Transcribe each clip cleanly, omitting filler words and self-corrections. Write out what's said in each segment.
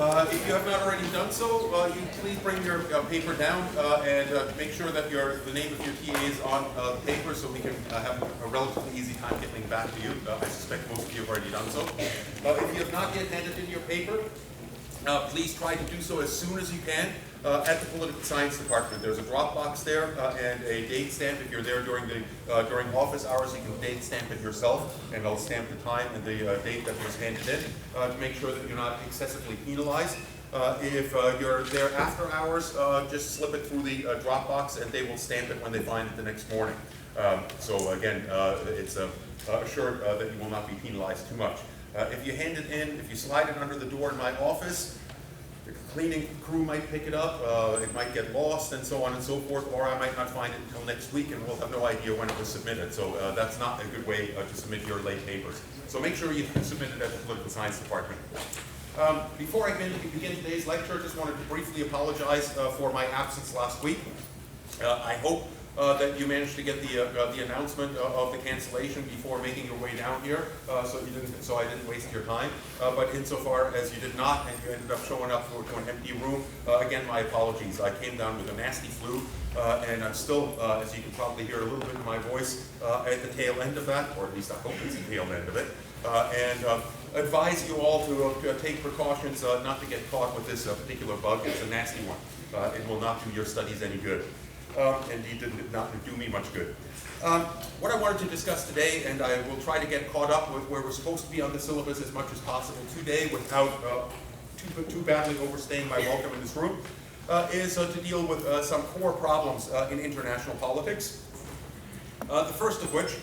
If you have not already done so, you please bring your paper down and make sure that the name of your TA is on the paper so we can have a relatively easy time getting back to you. I suspect most of you have already done so. If you have not yet handed in your paper, please try to do so as soon as you can at the Political Science Department. There's a drop box there and a date stamp. If you're there during office hours, you can date stamp it yourself, and I'll stamp the time and the date that was handed in to make sure that you're not excessively penalized. If you're there after hours, just slip it through the drop box and they will stamp it when they find it the next morning. So again, it's assured that you will not be penalized too much. If you hand it in, if you slide it under the door in my office, the cleaning crew might pick it up, it might get lost, and so on and so forth, or I might not find it until next week and we'll have no idea when it was submitted. So that's not a good way to submit your late papers. So make sure you submit it at the Political Science Department. Before I begin today's lecture, I just wanted to briefly apologize for my absence last week. I hope that you managed to get the announcement of the cancellation before making your way down here, so I didn't waste your time. But insofar as you did not, and you ended up showing up to an empty room, again, my apologies. I came down with a nasty flu, and I'm still, as you can probably hear a little bit in my voice, at the tail end of that, or at least I hope it's the tail end of it. And advise you all to take precautions not to get caught with this particular bug. It's a nasty one. It will not do your studies any good. Indeed, did not do me much good. What I wanted to discuss today, and I will try to get caught up with where we're supposed to be on the syllabus as much as possible today without too badly overstaying my welcome in this room, is to deal with some core problems in international politics. The first of which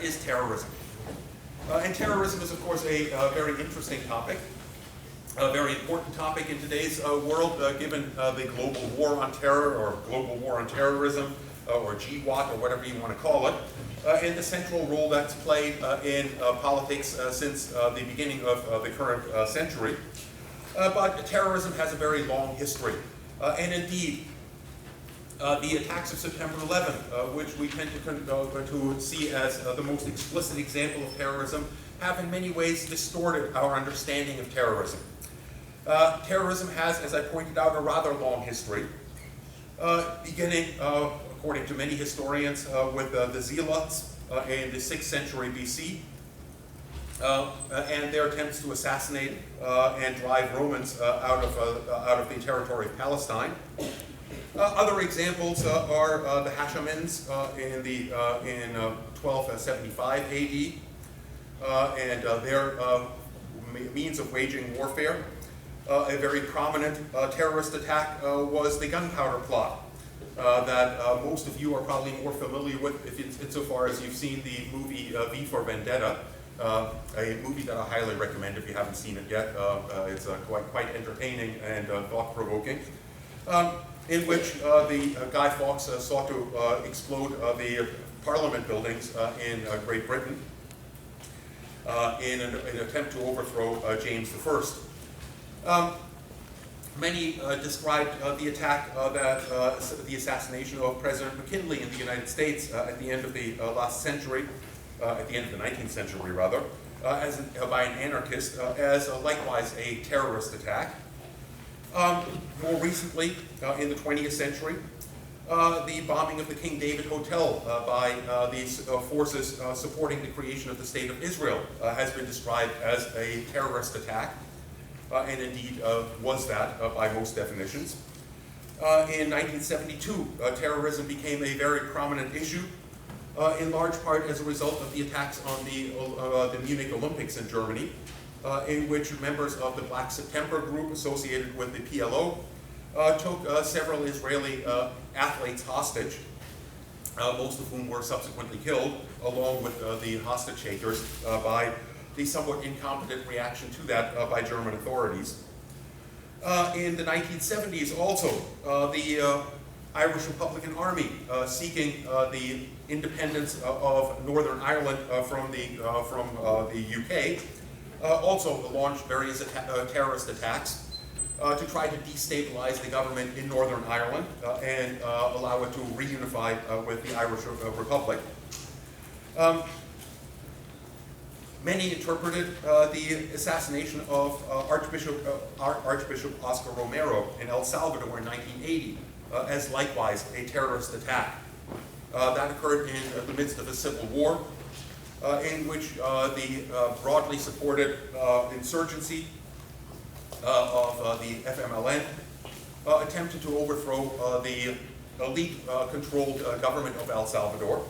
is terrorism. And terrorism is, of course, a very interesting topic. A very important topic in today's world, given the global war on terror, or global war on terrorism, or GWAT, or whatever you want to call it, and the central role that's played in politics since the beginning of the current century. But terrorism has a very long history. And indeed, the attacks of September 11th, which we tend to see as the most explicit example of terrorism, have in many ways distorted our understanding of terrorism. Terrorism has, as I pointed out, a rather long history, beginning, according to many historians, with the Zealots in the 6th century BC, and their attempts to assassinate and drive Romans out of the territory of Palestine. Other examples are the Hashemids in 1275 AD, and their means of waging warfare. A very prominent terrorist attack was the gunpowder plot that most of you are probably more familiar with insofar as you've seen the movie V for Vendetta, a movie that I highly recommend if you haven't seen it yet. It's quite entertaining and thought-provoking, in which the Guy Fawkes sought to explode the Parliament buildings in Great Britain in an attempt to overthrow James I. Many described the attack the assassination of President McKinley in the United States at the end of the last century, at the end of the 19th century rather, by an anarchist, as likewise a terrorist attack. More recently, in the 20th century, the bombing of the King David Hotel by these forces supporting the creation of the State of Israel has been described as a terrorist attack. And indeed was that by most definitions. In 1972, terrorism became a very prominent issue, in large part as a result of the attacks on the Munich Olympics in Germany, in which members of the Black September group associated with the PLO took several Israeli athletes hostage, most of whom were subsequently killed, along with the hostage takers by the somewhat incompetent reaction to that by German authorities. In the 1970s also, the Irish Republican Army, seeking the independence of Northern Ireland from the UK, also launched various terrorist attacks to try to destabilize the government in Northern Ireland and allow it to reunify with the Irish Republic. Many interpreted the assassination of Archbishop Oscar Romero in El Salvador in 1980 as likewise a terrorist attack. That occurred in the midst of a civil war in which the broadly supported insurgency of the FMLN attempted to overthrow the elite-controlled government of El Salvador.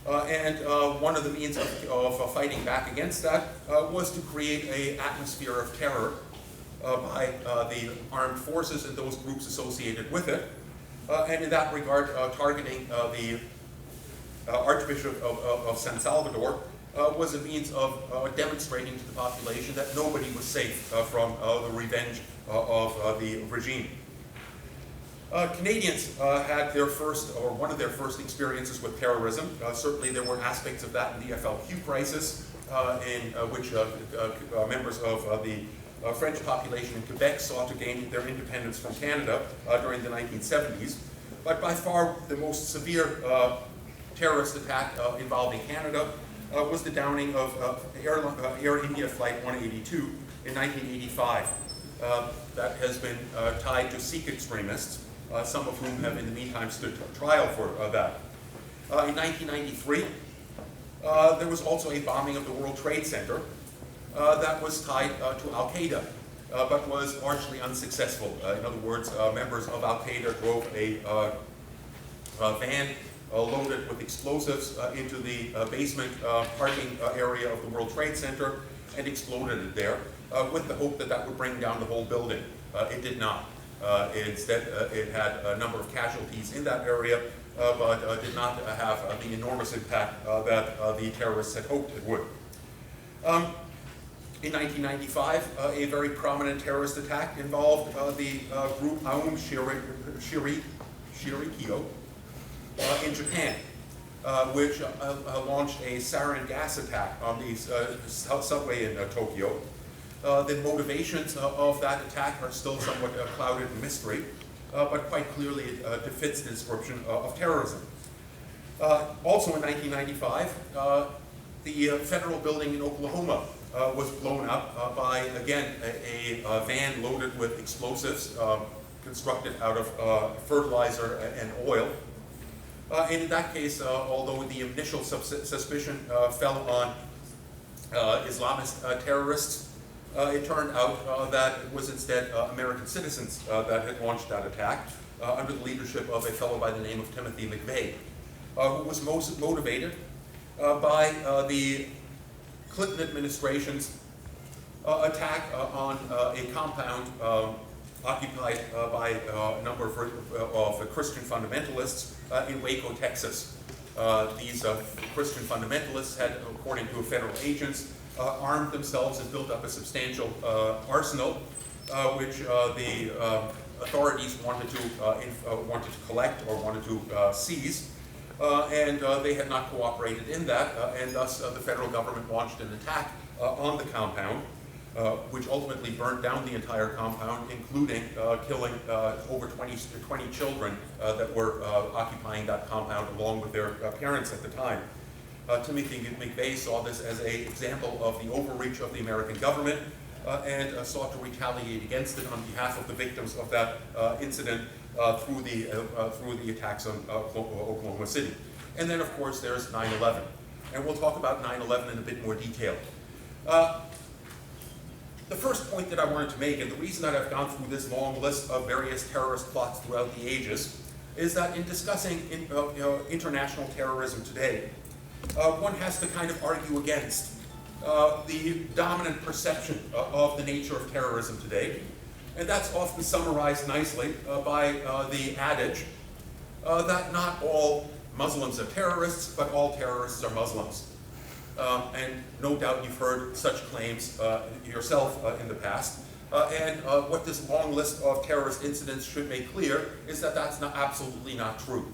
And one of the means of fighting back against that was to create an atmosphere of terror by the armed forces and those groups associated with it. And in that regard, targeting the Archbishop of San Salvador was a means of demonstrating to the population that nobody was safe from the revenge of the regime. Canadians had their first, or one of their first experiences with terrorism. Certainly there were aspects of that in the FLQ crisis, in which members of the French population in Quebec sought to gain their independence from Canada during the 1970s. But by far the most severe terrorist attack involving Canada was the downing of Air India Flight 182 in 1985. That has been tied to Sikh extremists, some of whom have in the meantime stood trial for that. In 1993, there was also a bombing of the World Trade Center that was tied to Al-Qaeda, but was largely unsuccessful. In other words, members of Al-Qaeda drove a van loaded with explosives into the basement parking area of the World Trade Center and exploded it there with the hope that that would bring down the whole building. It did not. Instead, it had a number of casualties in that area, but did not have the enormous impact that the terrorists had hoped it would. In 1995, a very prominent terrorist attack involved the group Aum Shinrikyo in Japan, which launched a sarin gas attack on the subway in Tokyo. The motivations of that attack are still somewhat clouded in mystery, but quite clearly it fits the description of terrorism. Also in 1995, the federal building in Oklahoma was blown up by, again, a van loaded with explosives constructed out of fertilizer and oil. And in that case, although the initial suspicion fell on Islamist terrorists, it turned out that it was instead American citizens that had launched that attack under the leadership of a fellow by the name of Timothy McVeigh, who was most motivated by the Clinton administration's attack on a compound occupied by a number of Christian fundamentalists in Waco, Texas. These Christian fundamentalists had, according to federal agents, armed themselves and built up a substantial arsenal, which the authorities wanted to collect or wanted to seize. And they had not cooperated in that, and thus the federal government launched an attack on the compound, which ultimately burned down the entire compound, including killing over 20 children that were occupying that compound along with their parents at the time. Timothy McVeigh saw this as an example of the overreach of the American government and sought to retaliate against it on behalf of the victims of that incident through the attacks on Oklahoma City. And then, of course, there's 9/11. And we'll talk about 9/11 in a bit more detail. The first point that I wanted to make, and the reason that I've gone through this long list of various terrorist plots throughout the ages, is that in discussing international terrorism today, one has to kind of argue against the dominant perception of the nature of terrorism today. And that's often summarized nicely by the adage that not all Muslims are terrorists, but all terrorists are Muslims. And no doubt you've heard such claims yourself in the past. And what this long list of terrorist incidents should make clear is that that's absolutely not true.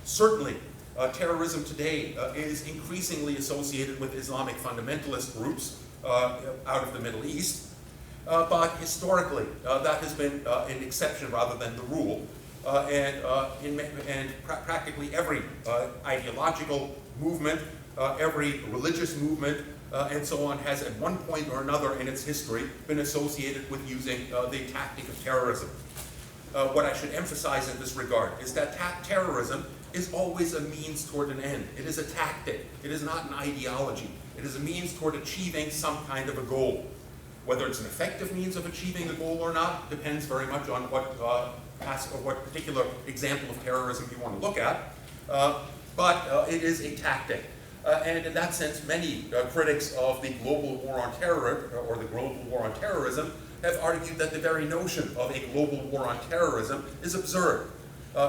Certainly, terrorism today is increasingly associated with Islamic fundamentalist groups out of the Middle East. But historically, that has been an exception rather than the rule. And practically every ideological movement every religious movement, and so on has at one point or another in its history been associated with using the tactic of terrorism. What I should emphasize in this regard is that terrorism is always a means toward an end. It is a tactic. It is not an ideology. It is a means toward achieving some kind of a goal. Whether it's an effective means of achieving the goal or not depends very much on what particular example of terrorism you want to look at. But it is a tactic. And in that sense, many critics of the global war on terror, or the global war on terrorism, have argued that the very notion of a global war on terrorism is absurd,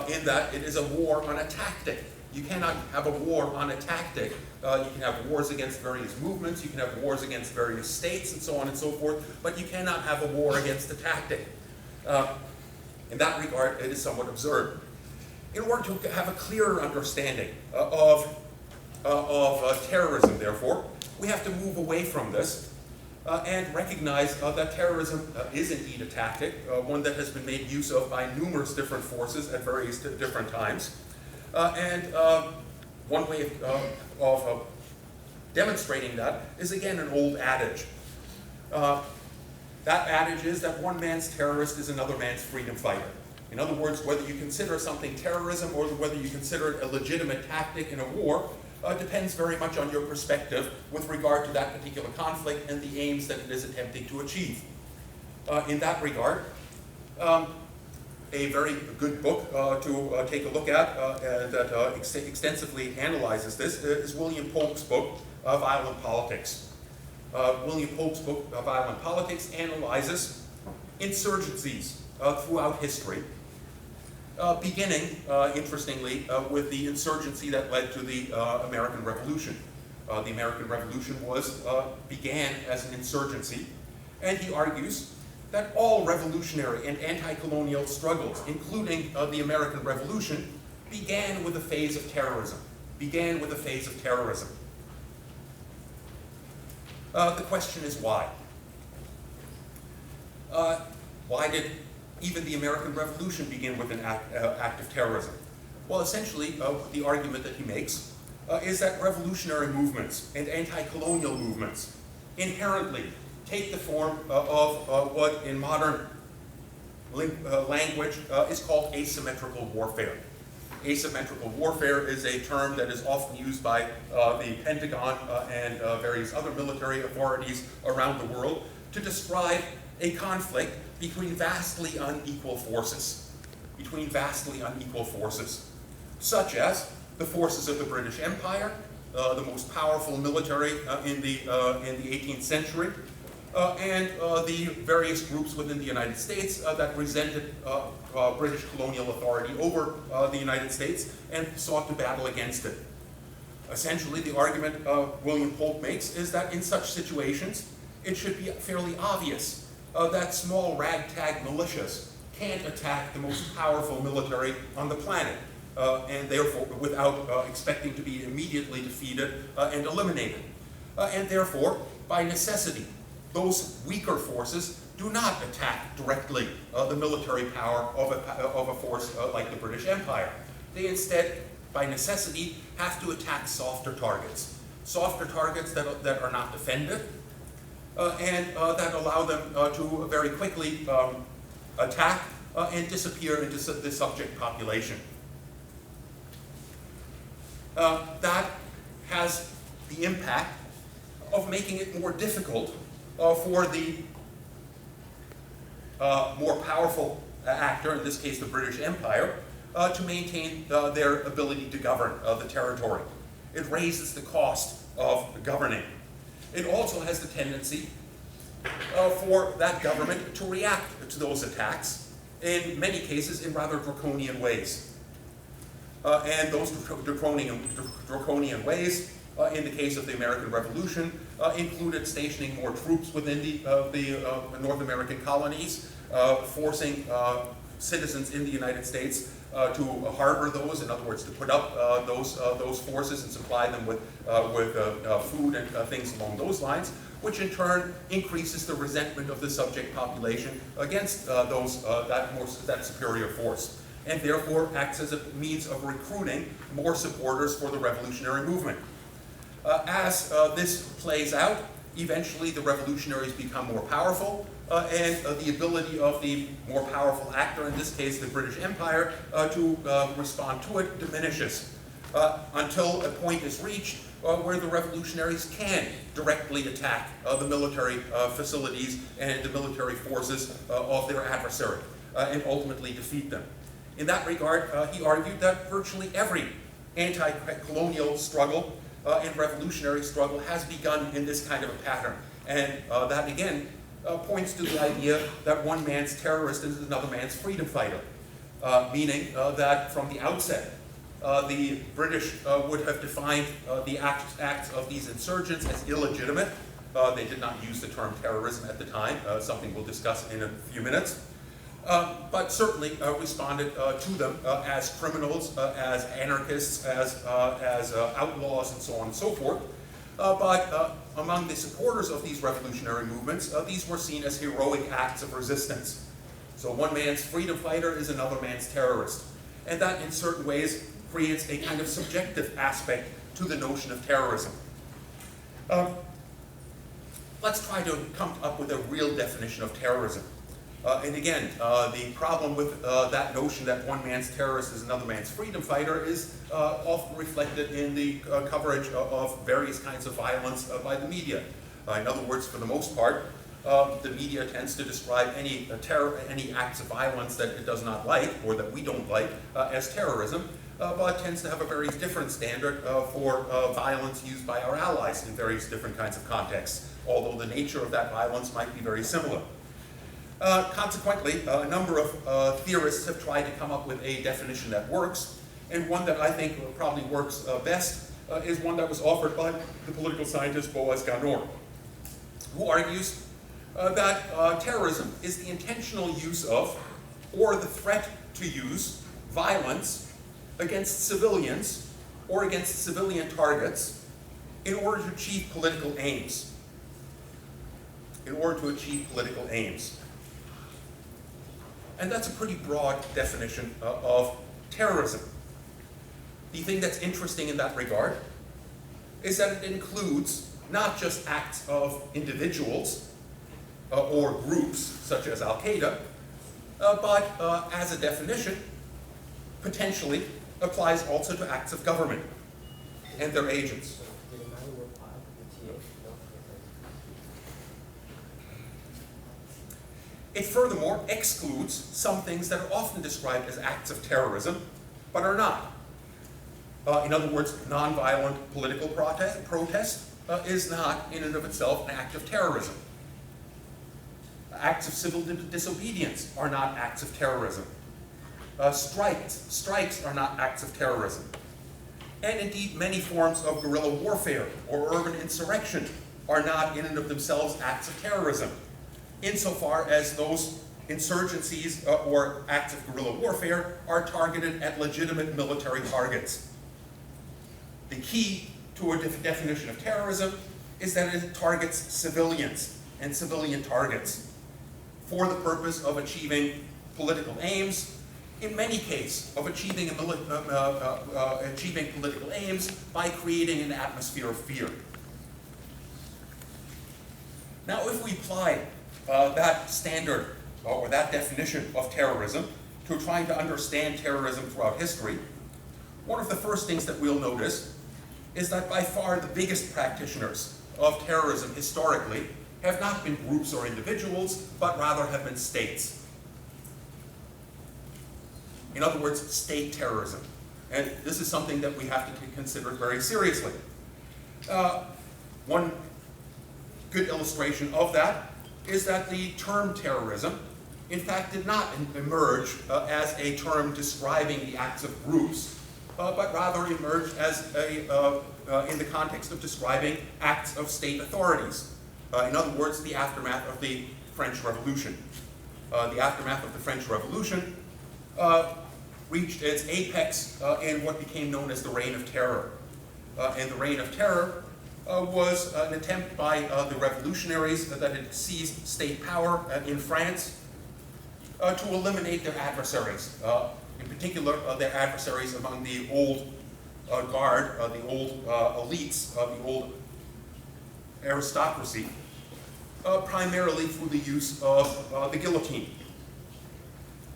in that it is a war on a tactic. You cannot have a war on a tactic. You can have wars against various movements, you can have wars against various states, and so on and so forth, but you cannot have a war against a tactic. In that regard, it is somewhat absurd. In order to have a clearer understanding of terrorism, therefore, we have to move away from this and recognize that terrorism is indeed a tactic, one that has been made use of by numerous different forces at various different times. One way of demonstrating that is, again, an old adage. That adage is that one man's terrorist is another man's freedom fighter. In other words, whether you consider something terrorism or whether you consider it a legitimate tactic in a war depends very much on your perspective with regard to that particular conflict and the aims that it is attempting to achieve. In that regard, a very good book to take a look at that extensively analyzes this is William Polk's book, Violent Politics. William Polk's book, Violent Politics, analyzes insurgencies throughout history, beginning, interestingly, with the insurgency that led to the American Revolution. The American Revolution began as an insurgency, and he argues that all revolutionary and anti-colonial struggles, including the American Revolution, began with a phase of terrorism. The question is why? Why did even the American Revolution begin with an act of terrorism? Well, essentially, the argument that he makes is that revolutionary movements and anti-colonial movements inherently take the form of what in modern language is called asymmetrical warfare. Asymmetrical warfare is a term that is often used by the Pentagon and various other military authorities around the world to describe a conflict between vastly unequal forces, such as the forces of the British Empire, the most powerful military in the 18th century, and the various groups within the United States that resented British colonial authority over the United States and sought to battle against it. Essentially, the argument William Polk makes is that in such situations, it should be fairly obvious that small ragtag militias can't attack the most powerful military on the planet, and therefore without expecting to be immediately defeated and eliminated. And therefore, by necessity, those weaker forces do not attack directly the military power of a force like the British Empire. They instead, by necessity, have to attack softer targets that are not defended, and that allow them to very quickly attack and disappear into the subject population. That has the impact of making it more difficult for the more powerful actor, in this case the British Empire, to maintain their ability to govern the territory. It raises the cost of governing. It also has the tendency for that government to react to those attacks, in many cases in rather draconian ways. And those draconian ways, in the case of the American Revolution, included stationing more troops within the North American colonies, forcing citizens in the United States to harbor those, in other words, to put up those forces and supply them with food and things along those lines, which in turn increases the resentment of the subject population against that superior force, and therefore acts as a means of recruiting more supporters for the revolutionary movement. As this plays out, eventually the revolutionaries become more powerful, and the ability of the more powerful actor, in this case the British Empire, to respond to it diminishes until a point is reached where the revolutionaries can directly attack the military facilities and the military forces of their adversary and ultimately defeat them. In that regard, he argued that virtually every anti-colonial struggle and revolutionary struggle has begun in this kind of a pattern. And that, again, points to the idea that one man's terrorist is another man's freedom fighter, meaning that from the outset, the British would have defined the acts of these insurgents as illegitimate. They did not use the term terrorism at the time, something we'll discuss in a few minutes. But certainly responded to them as criminals, as anarchists, as outlaws, and so on and so forth. But among the supporters of these revolutionary movements, these were seen as heroic acts of resistance. So one man's freedom fighter is another man's terrorist. And that, in certain ways, creates a kind of subjective aspect to the notion of terrorism. Let's try to come up with a real definition of terrorism. And again, the problem with that notion that one man's terrorist is another man's freedom fighter is often reflected in the coverage of various kinds of violence by the media. In other words, for the most part, the media tends to describe any acts of violence that it does not like, or that we don't like, as terrorism, but tends to have a very different standard for violence used by our allies in various different kinds of contexts, although the nature of that violence might be very similar. Consequently, a number of theorists have tried to come up with a definition that works, and one that I think probably works best is one that was offered by the political scientist Boaz Ganor, who argues that terrorism is the intentional use of, or the threat to use, violence against civilians or against civilian targets in order to achieve political aims. In order to achieve political aims. And that's a pretty broad definition of terrorism. The thing that's interesting in that regard is that it includes not just acts of individuals or groups such as Al-Qaeda, but as a definition, potentially applies also to acts of government and their agents. It furthermore excludes some things that are often described as acts of terrorism, but are not. In other words, nonviolent political protest is not in and of itself an act of terrorism. Acts of civil disobedience are not acts of terrorism. Strikes are not acts of terrorism. And indeed, many forms of guerrilla warfare or urban insurrection are not in and of themselves acts of terrorism, insofar as those insurgencies or acts of guerrilla warfare are targeted at legitimate military targets. The key to a definition of terrorism is that it targets civilians and civilian targets for the purpose of achieving political aims, in many cases of achieving political aims by creating an atmosphere of fear. Now, if we apply that standard or that definition of terrorism to trying to understand terrorism throughout history, one of the first things that we'll notice is that by far the biggest practitioners of terrorism historically have not been groups or individuals, but rather have been states. In other words, state terrorism. And this is something that we have to consider very seriously. One good illustration of that is that the term terrorism, in fact, did not emerge as a term describing the acts of groups, but rather emerged as in the context of describing acts of state authorities. In other words, the aftermath of the French Revolution. The aftermath of the French Revolution reached its apex in what became known as the Reign of Terror. And the Reign of Terror was an attempt by the revolutionaries that had seized state power in France to eliminate their adversaries, in particular their adversaries among the old guard the old elites, the old aristocracy, primarily through the use of the guillotine.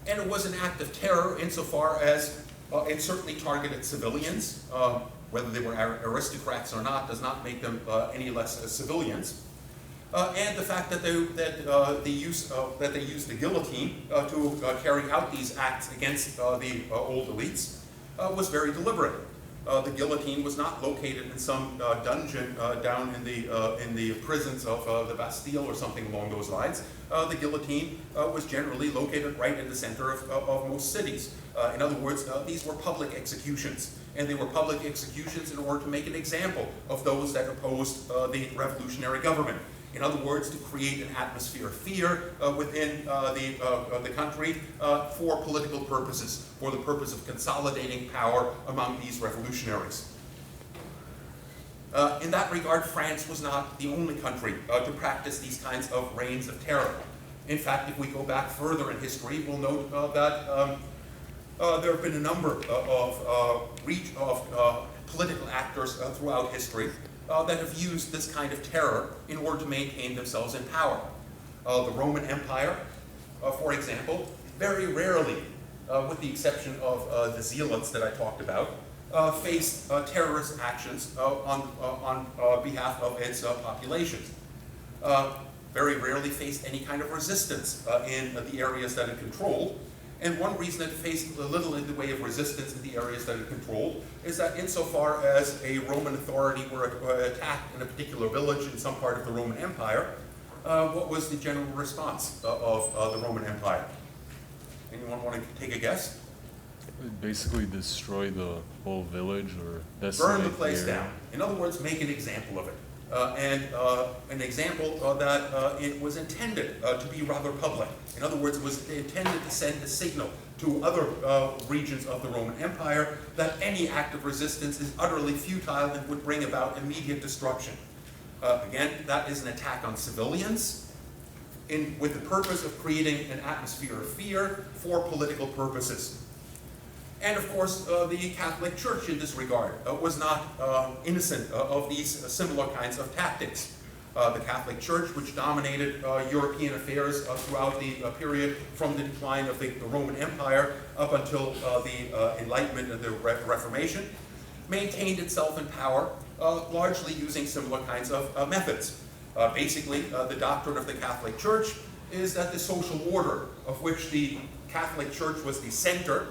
And it was an act of terror insofar as it certainly targeted civilians. Whether they were aristocrats or not does not make them any less civilians. And the fact that they used the guillotine to carry out these acts against the old elites was very deliberate. The guillotine was not located in some dungeon down in the prisons of the Bastille or something along those lines. The guillotine was generally located right in the center of most cities. In other words, these were public executions. And they were public executions in order to make an example of those that opposed the revolutionary government. In other words, to create an atmosphere of fear within the country for political purposes, for the purpose of consolidating power among these revolutionaries. In that regard, France was not the only country to practice these kinds of reigns of terror. In fact, if we go back further in history, we'll note that there have been a number of political actors throughout history that have used this kind of terror in order to maintain themselves in power. The Roman Empire, for example, very rarely, with the exception of the zealots that I talked about, faced terrorist actions on behalf of its populations. Very rarely faced any kind of resistance in the areas that it controlled. And one reason it faced little in the way of resistance in the areas that it controlled is that insofar as a Roman authority were attacked in a particular village in some part of the Roman Empire, what was the general response of the Roman Empire? Anyone want to take a guess? Basically destroy the whole village or burn the place down. In other words, make an example of it. And an example that it was intended to be rather public. In other words, it was intended to send a signal to other regions of the Roman Empire that any act of resistance is utterly futile and would bring about immediate destruction. Again, that is an attack on civilians with the purpose of creating an atmosphere of fear for political purposes. And of course, the Catholic Church in this regard was not innocent of these similar kinds of tactics. The Catholic Church, which dominated European affairs throughout the period from the decline of the Roman Empire up until the Enlightenment and the Reformation, maintained itself in power largely using similar kinds of methods. Basically, the doctrine of the Catholic Church is that the social order of which the Catholic Church was the center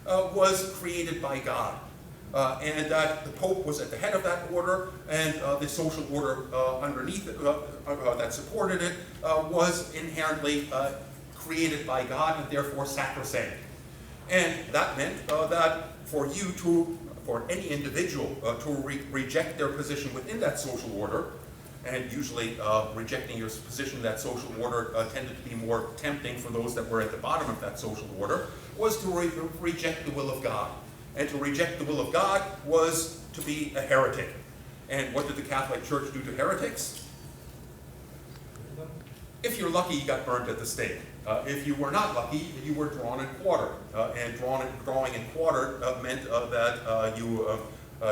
was created by God. And that the Pope was at the head of that order, and the social order underneath it, that supported it was inherently created by God and therefore sacrosanct. And that meant that for any individual to reject their position within that social order, and usually rejecting your position in that social order tended to be more tempting for those that were at the bottom of that social order, was to reject the will of God. And to reject the will of God was to be a heretic. And what did the Catholic Church do to heretics? If you're lucky, you got burned at the stake. If you were not lucky, you were drawn and quartered. And drawing and quartered meant that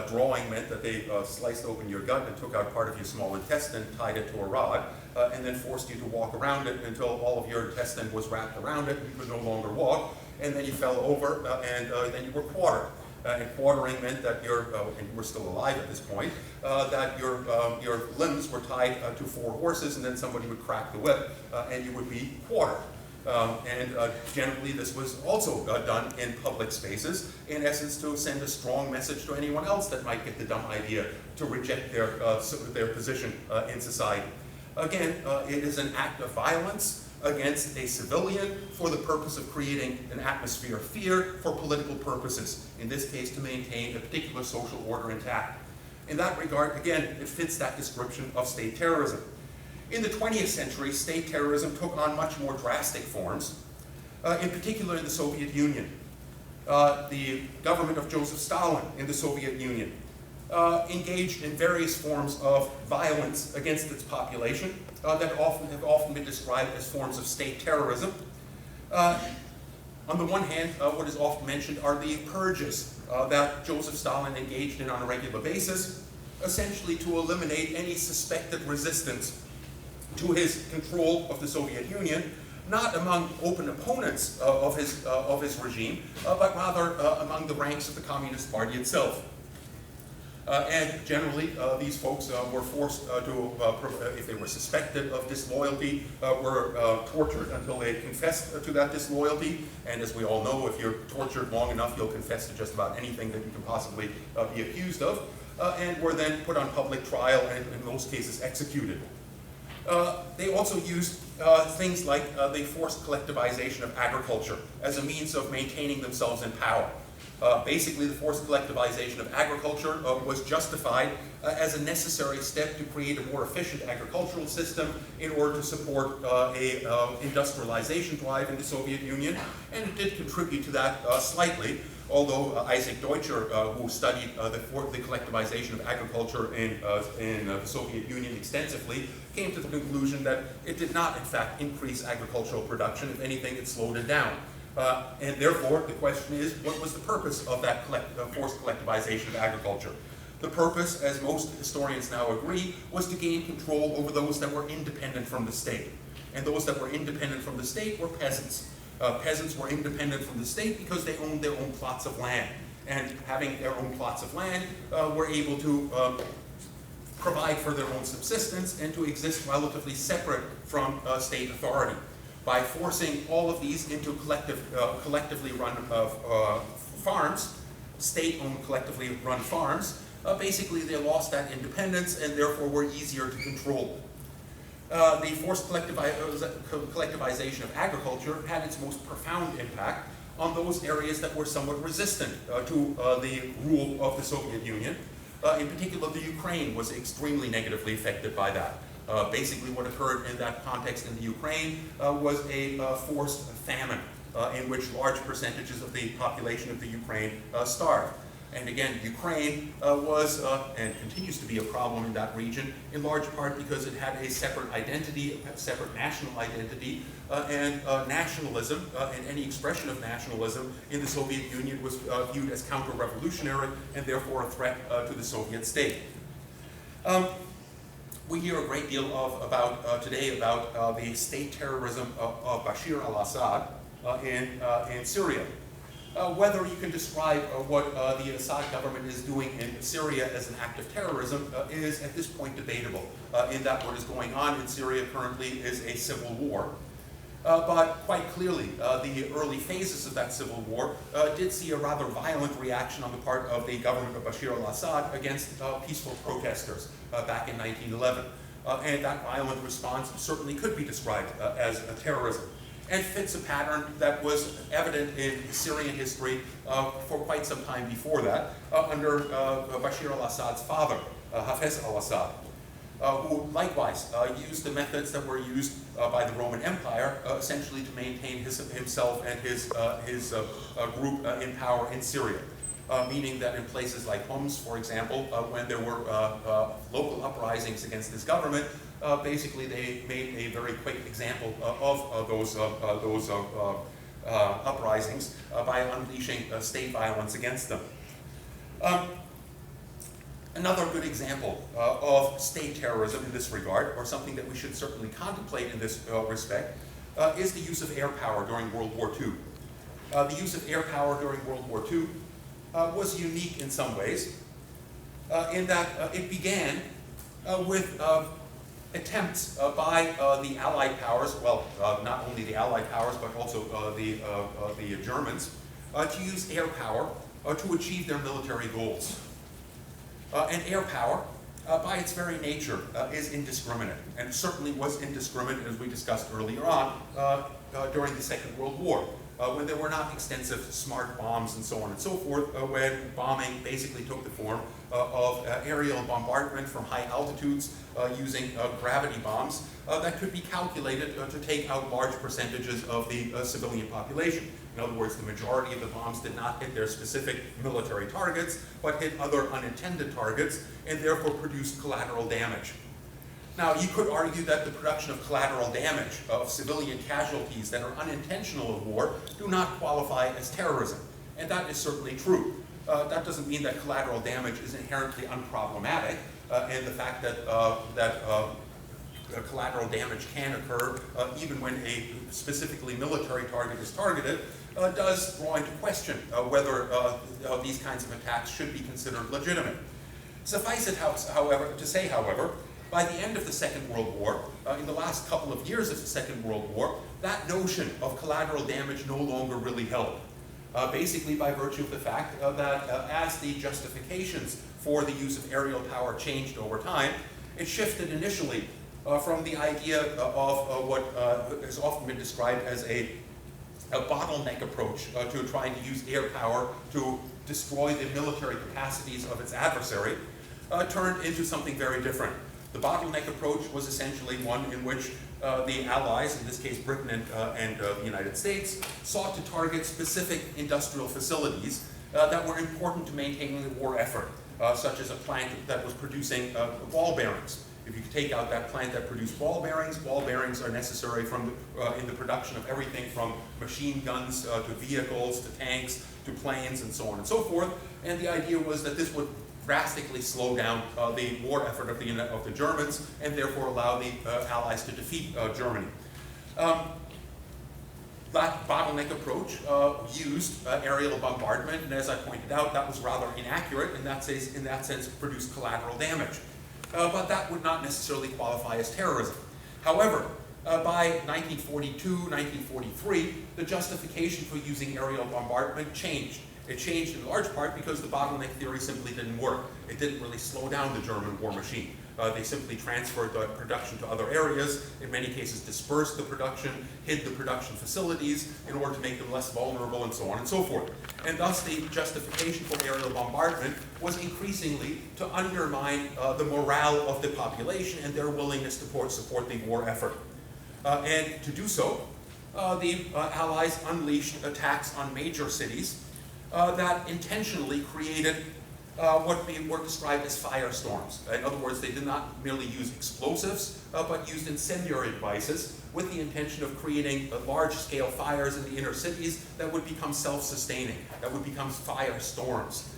drawing meant that they sliced open your gut and took out part of your small intestine, tied it to a rod, and then forced you to walk around it until all of your intestine was wrapped around it and you could no longer walk. And then you fell over, and then you were quartered. And quartering meant that and you were still alive at this point, that your limbs were tied to 4 horses, and then somebody would crack the whip, and you would be quartered. And generally this was also done in public spaces, in essence to send a strong message to anyone else that might get the dumb idea to reject their position in society. Again, it is an act of violence against a civilian for the purpose of creating an atmosphere of fear for political purposes, in this case to maintain a particular social order intact. In that regard, again, it fits that description of state terrorism. In the 20th century, state terrorism took on much more drastic forms, in particular in the Soviet Union. The government of Joseph Stalin in the Soviet Union engaged in various forms of violence against its population that have often been described as forms of state terrorism. On the one hand, what is often mentioned are the purges that Joseph Stalin engaged in on a regular basis, essentially to eliminate any suspected resistance to his control of the Soviet Union, not among open opponents of his regime, but rather among the ranks of the Communist Party itself. And generally, these folks were forced to, if they were suspected of disloyalty, were tortured until they confessed to that disloyalty. And as we all know, if you're tortured long enough, you'll confess to just about anything that you can possibly be accused of, and were then put on public trial and in most cases executed. They also used things like the forced collectivization of agriculture as a means of maintaining themselves in power. Basically, the forced collectivization of agriculture was justified as a necessary step to create a more efficient agricultural system in order to support a industrialization drive in the Soviet Union, and it did contribute to that slightly, although Isaac Deutscher, who studied the collectivization of agriculture in the Soviet Union extensively, came to the conclusion that it did not, in fact, increase agricultural production. If anything, it slowed it down. And therefore, the question is, what was the purpose of that forced collectivization of agriculture? The purpose, as most historians now agree, was to gain control over those that were independent from the state. And those that were independent from the state were peasants. Peasants were independent from the state because they owned their own plots of land. And having their own plots of land, were able to provide for their own subsistence and to exist relatively separate from state authority. By forcing all of these into collectively run farms, state-owned collectively run farms, basically they lost that independence and therefore were easier to control. The forced collectivization of agriculture had its most profound impact on those areas that were somewhat resistant to the rule of the Soviet Union. In particular, the Ukraine was extremely negatively affected by that. Basically, what occurred in that context in the Ukraine was a forced famine in which large percentages of the population of the Ukraine starved. And again, Ukraine was and continues to be a problem in that region, in large part because it had a separate identity, a separate national identity, and nationalism, and any expression of nationalism in the Soviet Union was viewed as counter-revolutionary and therefore a threat to the Soviet state. We hear a great deal today about the state terrorism of Bashar al-Assad in Syria. Whether you can describe what the Assad government is doing in Syria as an act of terrorism is at this point debatable, in that what is going on in Syria currently is a civil war. But quite clearly, the early phases of that civil war did see a rather violent reaction on the part of the government of Bashar al-Assad against peaceful protesters back in 1911. And that violent response certainly could be described as terrorism, and fits a pattern that was evident in Syrian history for quite some time before that, under Bashar al-Assad's father, Hafez al-Assad, who likewise used the methods that were used by the Roman Empire, essentially to maintain himself and his group in power in Syria. Meaning that in places like Homs, for example, when there were local uprisings against his government, basically they made a very quick example of those uprisings by unleashing state violence against them. Another good example of state terrorism in this regard, or something that we should certainly contemplate in this respect, is the use of air power during World War II. The use of air power during World War II was unique in some ways, in that it began with attempts by the Allied powers, well, not only the Allied powers, but also the Germans, to use air power to achieve their military goals. And air power, by its very nature, is indiscriminate, and certainly was indiscriminate, as we discussed earlier on, during the Second World War, when there were not extensive smart bombs and so on and so forth, when bombing basically took the form of aerial bombardment from high altitudes using gravity bombs that could be calculated to take out large percentages of the civilian population. In other words, the majority of the bombs did not hit their specific military targets, but hit other unintended targets, and therefore produced collateral damage. Now, you could argue that the production of collateral damage, of civilian casualties that are unintentional of war, do not qualify as terrorism. And that is certainly true. That doesn't mean that collateral damage is inherently unproblematic, and the fact that, collateral damage can occur even when a specifically military target is targeted does draw into question whether these kinds of attacks should be considered legitimate. Suffice it, however, to say, by the end of the Second World War, in the last couple of years of the Second World War, that notion of collateral damage no longer really held. Basically by virtue of the fact that as the justifications for the use of aerial power changed over time, it shifted initially from the idea of what has often been described as a bottleneck approach to trying to use air power to destroy the military capacities of its adversary, turned into something very different. The bottleneck approach was essentially one in which the Allies, in this case Britain and the United States, sought to target specific industrial facilities that were important to maintaining the war effort, such as a plant that was producing ball bearings. If you take out that plant that produced ball bearings are necessary in the production of everything from machine guns to vehicles, to tanks, to planes, and so on and so forth. And the idea was that this would drastically slow down the war effort of the Germans, and therefore allow the Allies to defeat Germany. That bottleneck approach used aerial bombardment, and as I pointed out, that was rather inaccurate, and in that sense produced collateral damage. But that would not necessarily qualify as terrorism. However, by 1942, 1943, the justification for using aerial bombardment changed. It changed in large part because the bottleneck theory simply didn't work. It didn't really slow down the German war machine. They simply transferred the production to other areas, in many cases dispersed the production, hid the production facilities in order to make them less vulnerable, and so on and so forth. And thus the justification for aerial bombardment was increasingly to undermine the morale of the population and their willingness to support the war effort. And to do so, the Allies unleashed attacks on major cities that intentionally created what were described as firestorms. In other words, they did not merely use explosives, but used incendiary devices with the intention of creating large-scale fires in the inner cities that would become self-sustaining, that would become firestorms.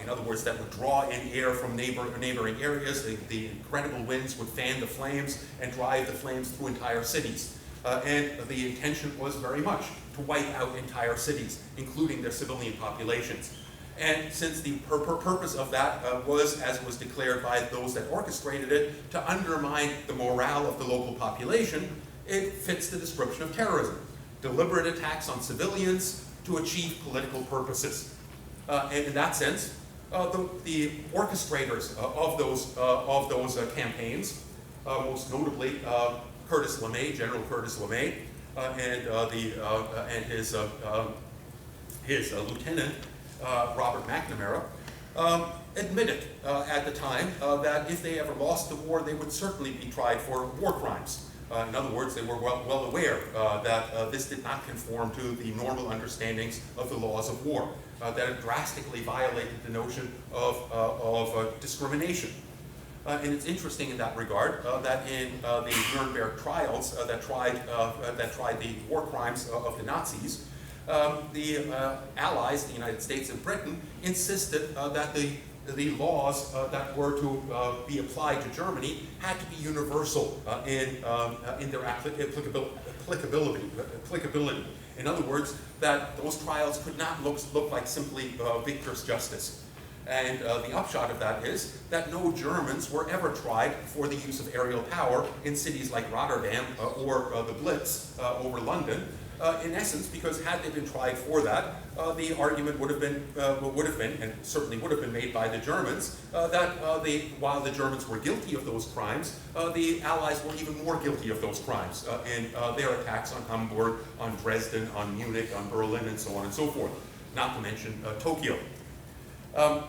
In other words, that would draw in air from neighboring areas. The incredible winds would fan the flames and drive the flames through entire cities. And the intention was very much to wipe out entire cities, including their civilian populations. And since the purpose of that was, as was declared by those that orchestrated it, to undermine the morale of the local population, it fits the description of terrorism. Deliberate attacks on civilians to achieve political purposes. And in that sense, the orchestrators of those campaigns, most notably General Curtis LeMay, and his lieutenant, Robert McNamara, admitted at the time that if they ever lost the war, they would certainly be tried for war crimes. In other words, they were well aware that this did not conform to the normal understandings of the laws of war, that it drastically violated the notion of discrimination. And it's interesting in that regard that in the Nuremberg trials that tried the war crimes of the Nazis, the Allies, the United States and Britain, insisted that the laws that were to be applied to Germany had to be universal in their applicability. In other words, that those trials could not look like simply victor's justice. And the upshot of that is that no Germans were ever tried for the use of aerial power in cities like Rotterdam or the Blitz over London. In essence, because had they been tried for that, the argument would have been, and certainly would have been made by the Germans, that while the Germans were guilty of those crimes, the Allies were even more guilty of those crimes in their attacks on Hamburg, on Dresden, on Munich, on Berlin, and so on and so forth, not to mention Tokyo. How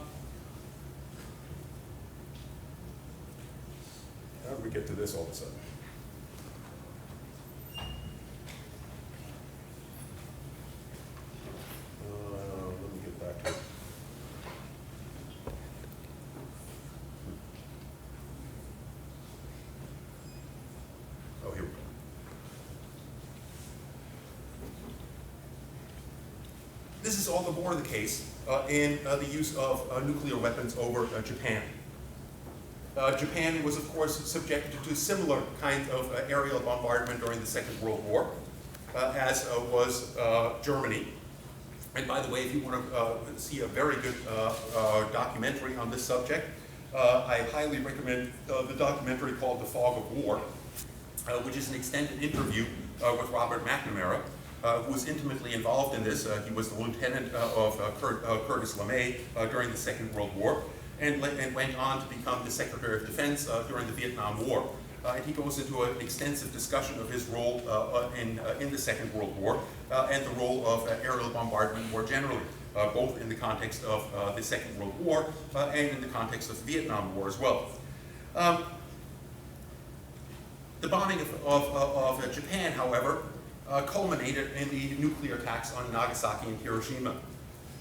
did we get to this all of a sudden? Let me get back to it. This is all the more the case in the use of nuclear weapons over Japan. Japan was, of course, subjected to similar kind of aerial bombardment during the Second World War, as was Germany. And by the way, if you want to see a very good documentary on this subject, I highly recommend the documentary called The Fog of War, which is an extended interview with Robert McNamara, who was intimately involved in this. He was the lieutenant of Curtis LeMay during the Second World War, and went on to become the Secretary of Defense during the Vietnam War. And he goes into an extensive discussion of his role in the Second World War and the role of aerial bombardment more generally, both in the context of the Second World War and in the context of the Vietnam War as well. The bombing of Japan, however, culminated in the nuclear attacks on Nagasaki and Hiroshima.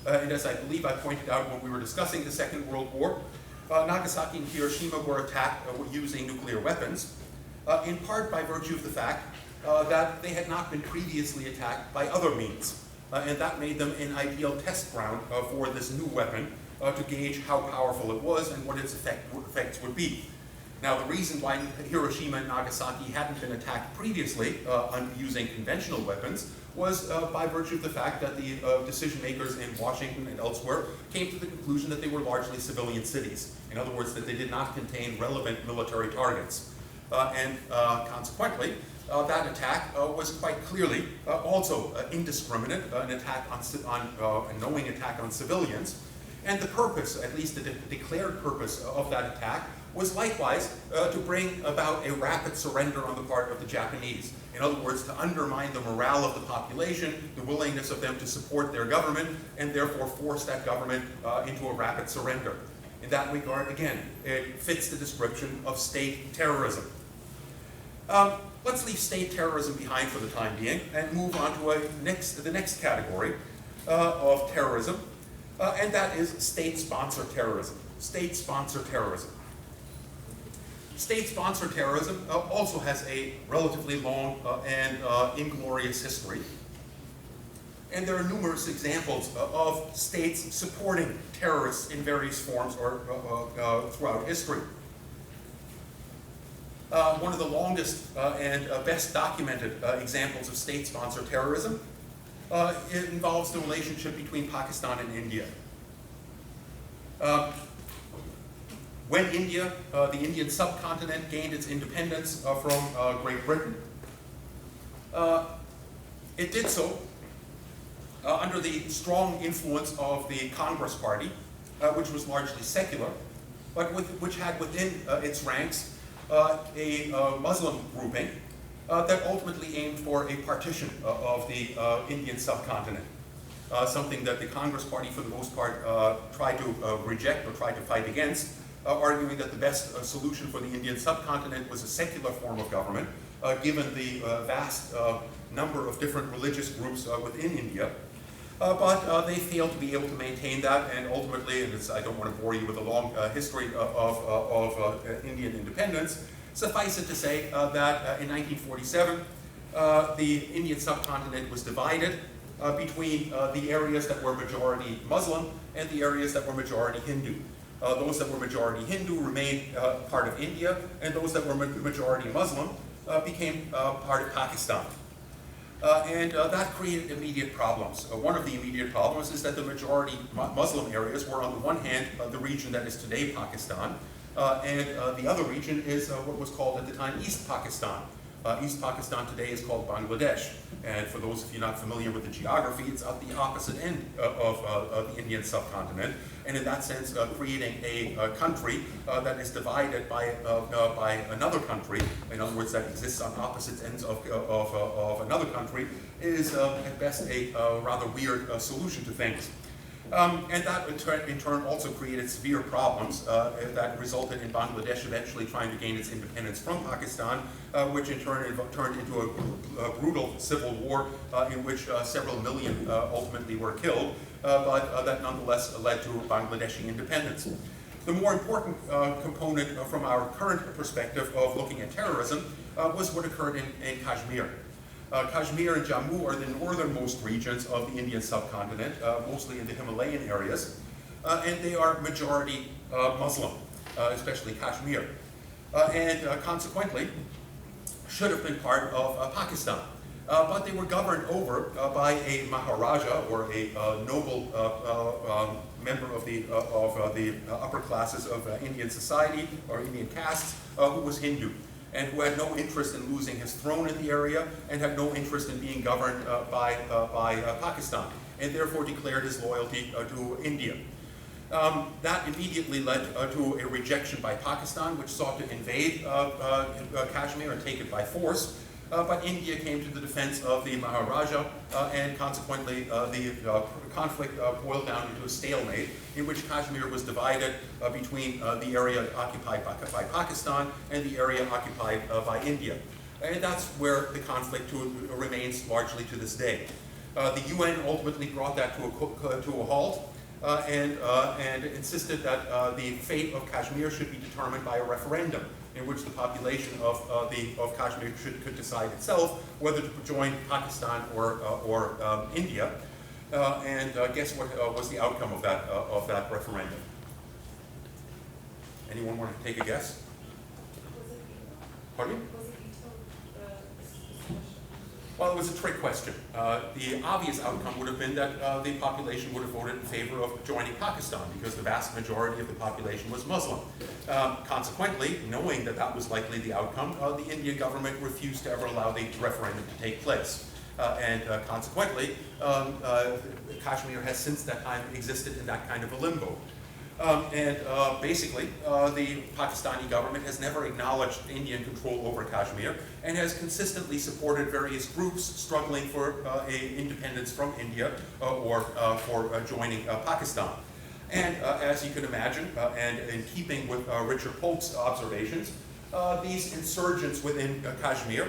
And as I believe I pointed out when we were discussing the Second World War, Nagasaki and Hiroshima were attacked using nuclear weapons, in part by virtue of the fact that they had not been previously attacked by other means. And that made them an ideal test ground for this new weapon to gauge how powerful it was and what its effects would be. Now, the reason why Hiroshima and Nagasaki hadn't been attacked previously using conventional weapons was by virtue of the fact that the decision makers in Washington and elsewhere came to the conclusion that they were largely civilian cities. In other words, that they did not contain relevant military targets. And consequently, that attack was quite clearly also indiscriminate, an attack a knowing attack on civilians. And the purpose, at least the declared purpose of that attack, was likewise to bring about a rapid surrender on the part of the Japanese. In other words, to undermine the morale of the population, the willingness of them to support their government, and therefore force that government into a rapid surrender. In that regard, again, it fits the description of state terrorism. Let's leave state terrorism behind for the time being and move on to the next category of terrorism, and that is state-sponsored terrorism. State-sponsored terrorism. State-sponsored terrorism also has a relatively long and inglorious history. And there are numerous examples of states supporting terrorists in various forms or throughout history. One of the longest and best documented examples of state-sponsored terrorism it involves the relationship between Pakistan and India. When India, the Indian subcontinent, gained its independence from Great Britain, it did so under the strong influence of the Congress Party, which was largely secular, but which had within its ranks a Muslim grouping that ultimately aimed for a partition of the Indian subcontinent. Something that the Congress Party, for the most part, tried to reject or tried to fight against, arguing that the best solution for the Indian subcontinent was a secular form of government, given the vast number of different religious groups within India. But they failed to be able to maintain that, and ultimately, and I don't want to bore you with a long history of Indian independence, suffice it to say that in 1947, the Indian subcontinent was divided between the areas that were majority Muslim and the areas that were majority Hindu. Those that were majority Hindu remained part of India, and those that were majority Muslim became part of Pakistan. And that created immediate problems. One of the immediate problems is that the majority Muslim areas were, on the one hand, the region that is today Pakistan, and the other region is what was called at the time East Pakistan. East Pakistan today is called Bangladesh. And for those of you not familiar with the geography, it's at the opposite end of the Indian subcontinent. And in that sense, creating a country that is divided by another country, in other words, that exists on opposite ends of another country, is at best a rather weird solution to things. And that in turn also created severe problems that resulted in Bangladesh eventually trying to gain its independence from Pakistan, which in turn turned into a brutal civil war in which several million ultimately were killed, but that nonetheless led to Bangladeshi independence. The more important component from our current perspective of looking at terrorism was what occurred in Kashmir. Kashmir and Jammu are the northernmost regions of the Indian subcontinent, mostly in the Himalayan areas, and they are majority Muslim, especially Kashmir, and consequently should have been part of Pakistan. But they were governed over by a Maharaja, or a noble member of the upper classes of Indian society or Indian castes, who was Hindu, and who had no interest in losing his throne in the area, and had no interest in being governed by Pakistan, and therefore declared his loyalty to India. That immediately led to a rejection by Pakistan, which sought to invade Kashmir and take it by force. But India came to the defense of the Maharaja, and consequently the conflict boiled down into a stalemate, in which Kashmir was divided between the area occupied by Pakistan and the area occupied by India. And that's where the conflict remains largely to this day. The UN ultimately brought that to a halt, and insisted that the fate of Kashmir should be determined by a referendum, in which the population of Kashmir could decide itself whether to join Pakistan or India. And guess what was the outcome of that referendum? Anyone want to take a guess? Pardon me? Well, it was a trick question. The obvious outcome would have been that the population would have voted in favor of joining Pakistan, because the vast majority of the population was Muslim. Consequently, knowing that that was likely the outcome, the Indian government refused to ever allow the referendum to take place. And consequently, Kashmir has since that time existed in that kind of a limbo. Basically, the Pakistani government has never acknowledged Indian control over Kashmir, and has consistently supported various groups struggling for independence from India, or for joining Pakistan. And as you can imagine, and in keeping with Richard Polk's observations, these insurgents within Kashmir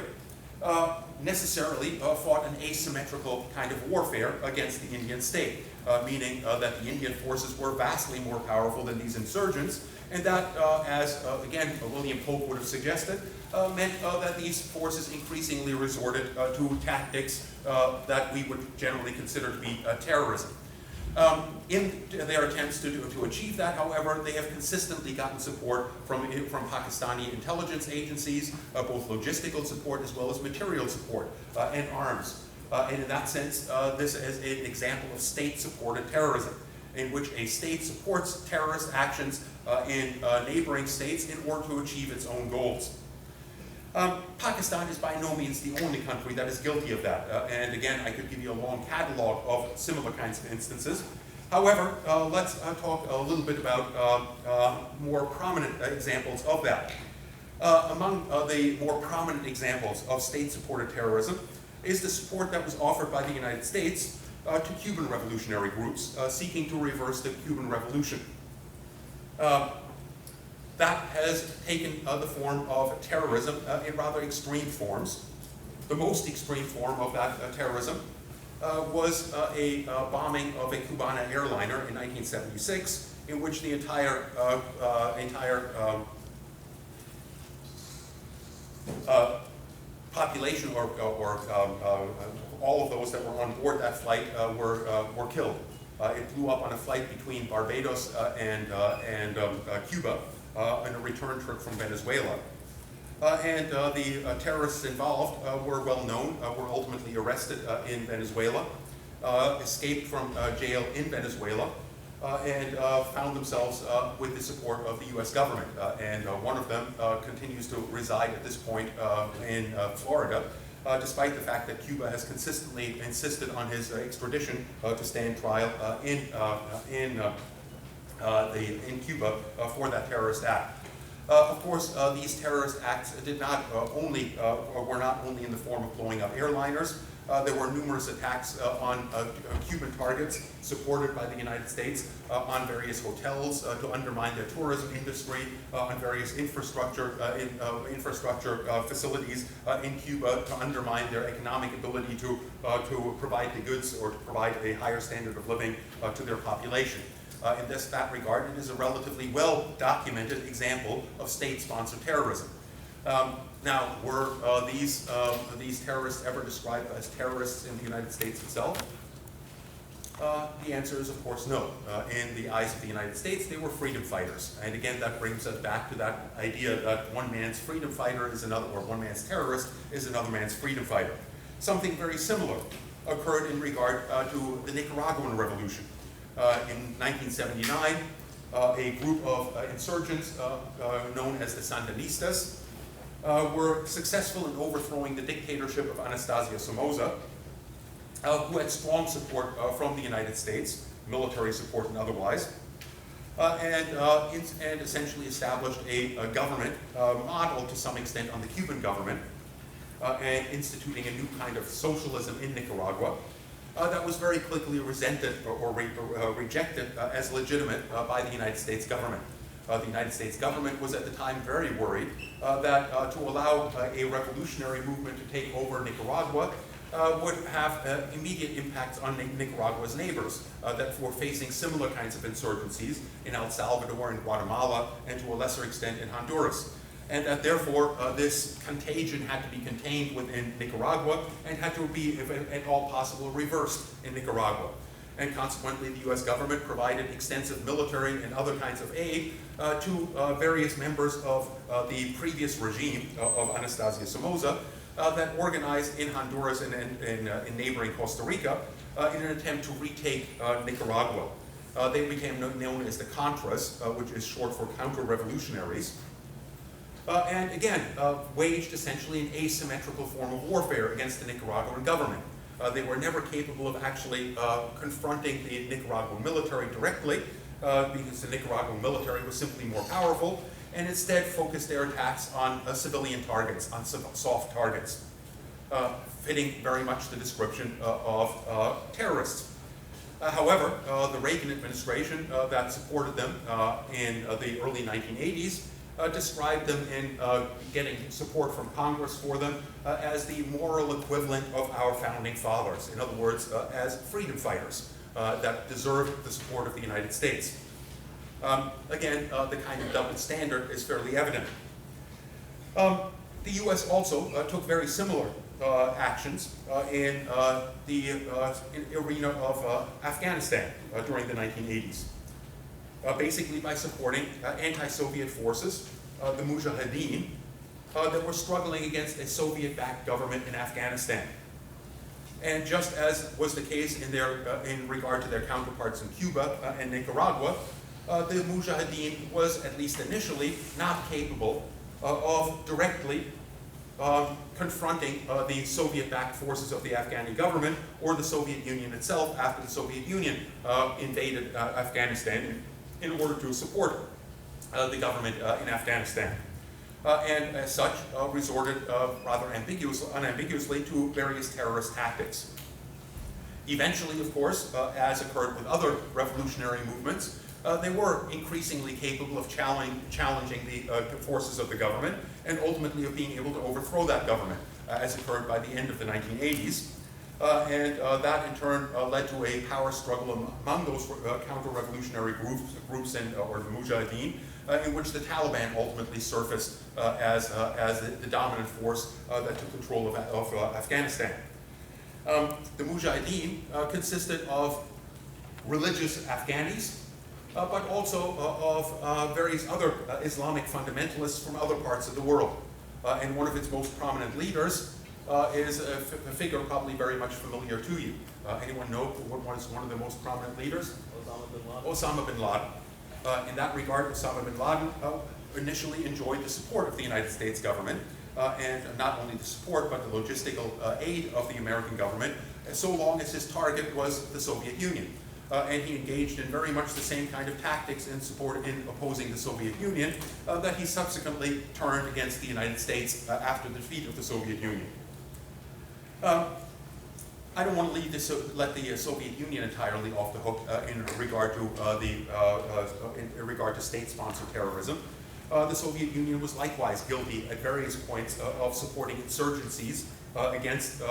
necessarily fought an asymmetrical kind of warfare against the Indian state. Meaning that the Indian forces were vastly more powerful than these insurgents, and that, as again William Polk would have suggested, meant that these forces increasingly resorted to tactics that we would generally consider to be terrorism. In their attempts to achieve that, however, they have consistently gotten support from Pakistani intelligence agencies, both logistical support as well as material support, and arms. And in that sense, this is an example of state-supported terrorism, in which a state supports terrorist actions in neighboring states in order to achieve its own goals. Pakistan is by no means the only country that is guilty of that. And again, I could give you a long catalog of similar kinds of instances. However, let's talk a little bit about more prominent examples of that. Among the more prominent examples of state-supported terrorism is the support that was offered by the United States to Cuban revolutionary groups seeking to reverse the Cuban Revolution. That has taken the form of terrorism in rather extreme forms. The most extreme form of that terrorism was a bombing of a Cubana airliner in 1976, in which the entire population, or all of those that were on board that flight were killed. It blew up on a flight between Barbados and Cuba on a return trip from Venezuela. And the terrorists involved were well known, were ultimately arrested in Venezuela, escaped from jail in Venezuela, and found themselves with the support of the U.S. government. And one of them continues to reside at this point in Florida, despite the fact that Cuba has consistently insisted on his extradition to stand trial in Cuba for that terrorist act. Of course, these terrorist acts did not were not only in the form of blowing up airliners. There were numerous attacks on Cuban targets supported by the United States, on various hotels to undermine their tourism industry, on various infrastructure facilities in Cuba to undermine their economic ability to provide the goods or to provide a higher standard of living to their population. In that regard, it is a relatively well-documented example of state-sponsored terrorism. Now, were these terrorists ever described as terrorists in the United States itself? The answer is, of course, no. In the eyes of the United States, they were freedom fighters. And again, that brings us back to that idea that one man's freedom fighter is another, or one man's terrorist is another man's freedom fighter. Something very similar occurred in regard to the Nicaraguan Revolution. In 1979, a group of insurgents known as the Sandinistas were successful in overthrowing the dictatorship of Anastasia Somoza, who had strong support from the United States, military support and otherwise, and essentially established a government model to some extent on the Cuban government, and instituting a new kind of socialism in Nicaragua that was very quickly resented or rejected as legitimate by the United States government. The United States government was at the time very worried that to allow a revolutionary movement to take over Nicaragua would have immediate impacts on Nicaragua's neighbors that were facing similar kinds of insurgencies in El Salvador and Guatemala, and to a lesser extent in Honduras. And that therefore this contagion had to be contained within Nicaragua and had to be, if at all possible, reversed in Nicaragua. And consequently, the US government provided extensive military and other kinds of aid to various members of the previous regime of Anastasia Somoza that organized in Honduras and in neighboring Costa Rica in an attempt to retake Nicaragua. They became known as the Contras, which is short for counter-revolutionaries. And again, waged essentially an asymmetrical form of warfare against the Nicaraguan government. They were never capable of actually confronting the Nicaraguan military directly, because the Nicaraguan military was simply more powerful, and instead focused their attacks on civilian targets, on soft targets, fitting very much the description of terrorists. However, the Reagan administration that supported them in the early 1980s described them in getting support from Congress for them as the moral equivalent of our founding fathers. In other words, as freedom fighters that deserved the support of the United States. Again, the kind of double standard is fairly evident. The US also took very similar actions in the arena of Afghanistan during the 1980s. Basically by supporting anti-Soviet forces, the Mujahideen, that were struggling against a Soviet-backed government in Afghanistan. And just as was the case in regard to their counterparts in Cuba and Nicaragua, the Mujahideen was, at least initially, not capable of directly confronting the Soviet-backed forces of the Afghani government or the Soviet Union itself after the Soviet Union invaded Afghanistan in order to support the government in Afghanistan. And as such, resorted rather unambiguously to various terrorist tactics. Eventually, of course, as occurred with other revolutionary movements, they were increasingly capable of challenging the forces of the government and ultimately of being able to overthrow that government, as occurred by the end of the 1980s. And that in turn led to a power struggle among those counter-revolutionary groups or the Mujahideen, in which the Taliban ultimately surfaced as the dominant force that took control of Afghanistan. The Mujahideen consisted of religious Afghanis, but also of various other Islamic fundamentalists from other parts of the world. And one of its most prominent leaders is a figure probably very much familiar to you. Anyone know what was one of the most prominent leaders? Osama bin Laden. In that regard, Osama bin Laden initially enjoyed the support of the United States government, and not only the support, but the logistical aid of the American government, so long as his target was the Soviet Union. And he engaged in very much the same kind of tactics in opposing the Soviet Union that he subsequently turned against the United States after the defeat of the Soviet Union. I don't want to let the Soviet Union entirely off the hook in regard to state-sponsored terrorism. The Soviet Union was likewise guilty at various points of supporting insurgencies against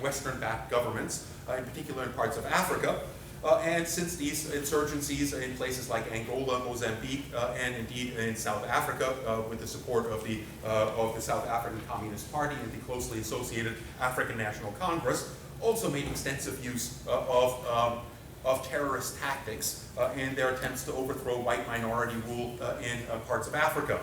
Western-backed governments, in particular in parts of Africa, And since these insurgencies in places like Angola, Mozambique, and indeed in South Africa, with the support of the South African Communist Party and the closely associated African National Congress, also made extensive use of terrorist tactics in their attempts to overthrow white minority rule in parts of Africa.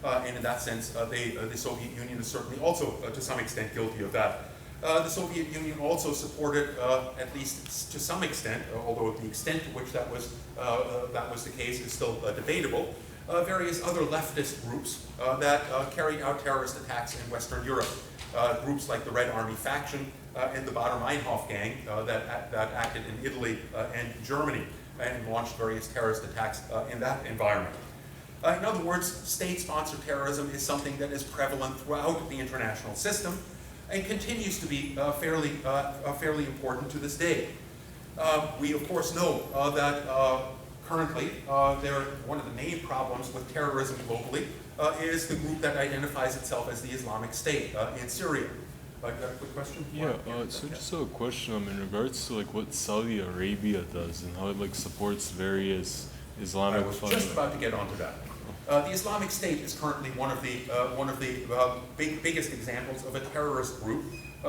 And in that sense, the Soviet Union is certainly also, to some extent, guilty of that. The Soviet Union also supported, at least to some extent, although the extent to which that was the case is still debatable, various other leftist groups that carried out terrorist attacks in Western Europe. Groups like the Red Army faction and the Baader-Meinhof gang that acted in Italy and Germany and launched various terrorist attacks in that environment. In other words, state-sponsored terrorism is something that is prevalent throughout the international system and continues to be fairly important to this day. We, of course, know that currently one of the main problems with terrorism globally is the group that identifies itself as the Islamic State in Syria. Got a quick question? Yeah, so just a question in regards to like what Saudi Arabia does and how it like supports various Islamic I was just about to get onto that. The Islamic State is currently one of the biggest examples of a terrorist group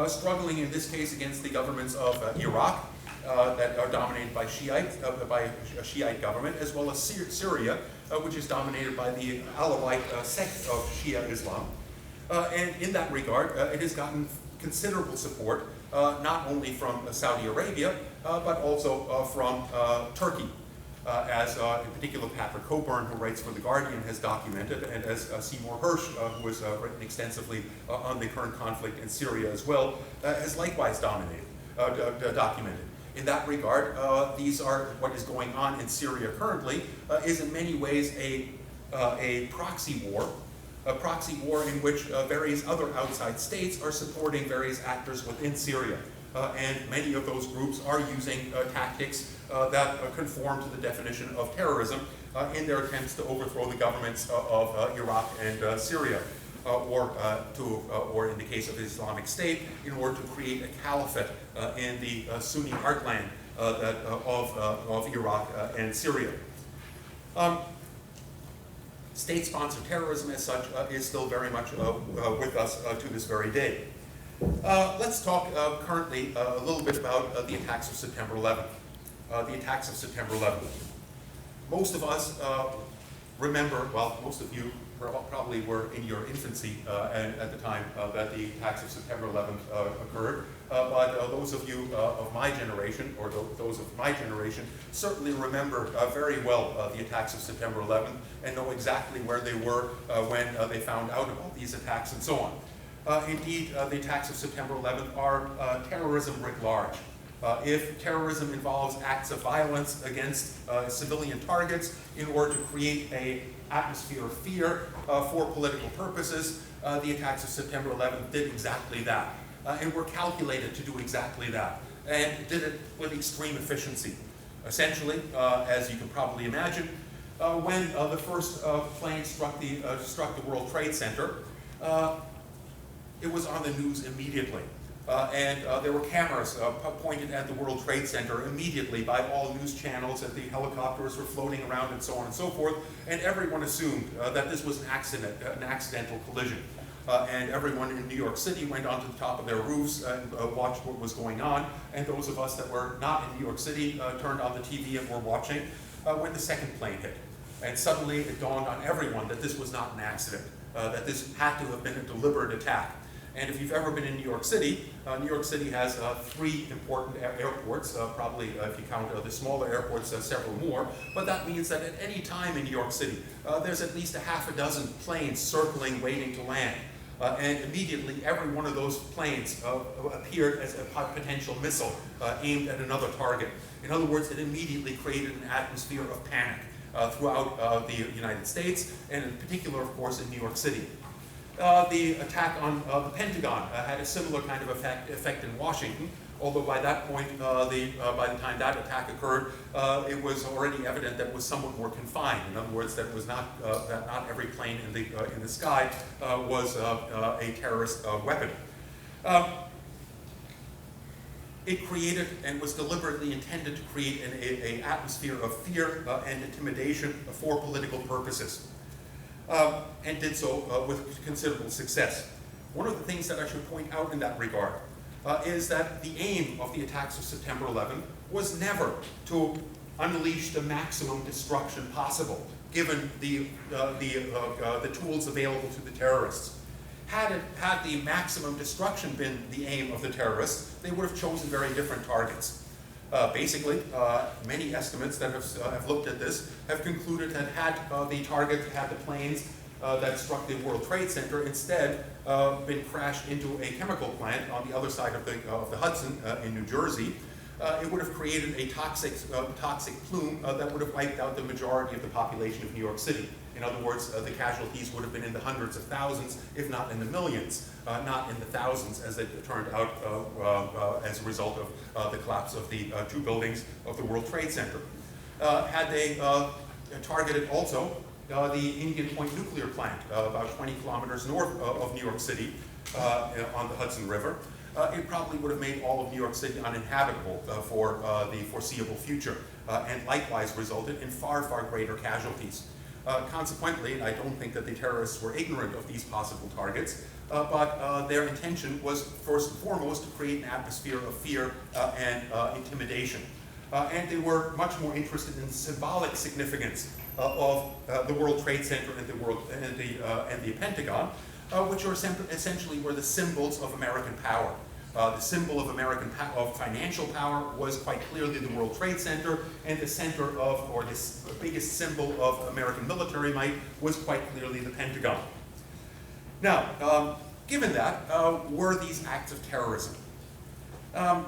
struggling in this case against the governments of Iraq that are dominated by a Shiite government, as well as Syria, which is dominated by the Alawite sect of Shia Islam. And in that regard, it has gotten considerable support, not only from Saudi Arabia, but also from Turkey. As in particular Patrick Coburn, who writes for The Guardian, has documented, and as Seymour Hersh, who has written extensively on the current conflict in Syria as well, has likewise documented. In that regard, what is going on in Syria currently is in many ways a proxy war in which various other outside states are supporting various actors within Syria. And many of those groups are using tactics that conform to the definition of terrorism in their attempts to overthrow the governments of Iraq and Syria, or in the case of the Islamic State, in order to create a caliphate in the Sunni heartland of Iraq and Syria. State-sponsored terrorism, as such, is still very much with us to this very day. Let's talk currently a little bit about the attacks of September 11th. The attacks of September 11th. Most of us remember, well, most of you probably were in your infancy at the time that the attacks of September 11th occurred. But those of you of my generation, or those of my generation, certainly remember very well the attacks of September 11th and know exactly where they were when they found out about these attacks and so on. Indeed, the attacks of September 11th are terrorism writ large. If terrorism involves acts of violence against civilian targets in order to create an atmosphere of fear for political purposes, the attacks of September 11th did exactly that. And were calculated to do exactly that, and did it with extreme efficiency. Essentially, as you can probably imagine, when the first plane struck the World Trade Center, it was on the news immediately. And there were cameras pointed at the World Trade Center immediately by all news channels, and the helicopters were floating around and so on and so forth, and everyone assumed that this was an accidental collision. And everyone in New York City went onto the top of their roofs and watched what was going on, and those of us that were not in New York City turned on the TV and were watching when the second plane hit. And suddenly it dawned on everyone that this was not an accident, that this had to have been a deliberate attack. And if you've ever been in New York City has 3 important airports, probably if you count the smaller airports, several more, but that means that at any time in New York City, there's at least a half a dozen planes circling, waiting to land. And immediately every one of those planes appeared as a potential missile aimed at another target. In other words, it immediately created an atmosphere of panic throughout the United States, and in particular, of course, in New York City. The attack on the Pentagon had a similar kind of effect in Washington, although by that point, by the time that attack occurred, it was already evident that it was somewhat more confined. In other words, that was not that not every plane in the sky was a terrorist weapon. It created and was deliberately intended to create an atmosphere of fear and intimidation for political purposes, and did so with considerable success. One of the things that I should point out in that regard is that the aim of the attacks of September 11 was never to unleash the maximum destruction possible, given the tools available to the terrorists. Had the maximum destruction been the aim of the terrorists, they would have chosen very different targets. Basically, many estimates that have looked at this have concluded that had the planes that struck the World Trade Center instead been crashed into a chemical plant on the other side of the Hudson in New Jersey, it would have created a toxic plume that would have wiped out the majority of the population of New York City. In other words, the casualties would have been in the hundreds of thousands, if not in the millions, not in the thousands, as it turned out as a result of the collapse of the two buildings of the World Trade Center. Had they targeted also the Indian Point nuclear plant, about 20 kilometers north of New York City on the Hudson River, it probably would have made all of New York City uninhabitable for the foreseeable future, and likewise resulted in far, far greater casualties. Consequently, I don't think that the terrorists were ignorant of these possible targets, but their intention was first and foremost to create an atmosphere of fear and intimidation. And they were much more interested in the symbolic significance of the World Trade Center and the Pentagon, which are essentially were the symbols of American power. The symbol of financial power was quite clearly the World Trade Center, and the center of, or this biggest symbol of American military might was quite clearly the Pentagon. Now, given that, were these acts of terrorism? A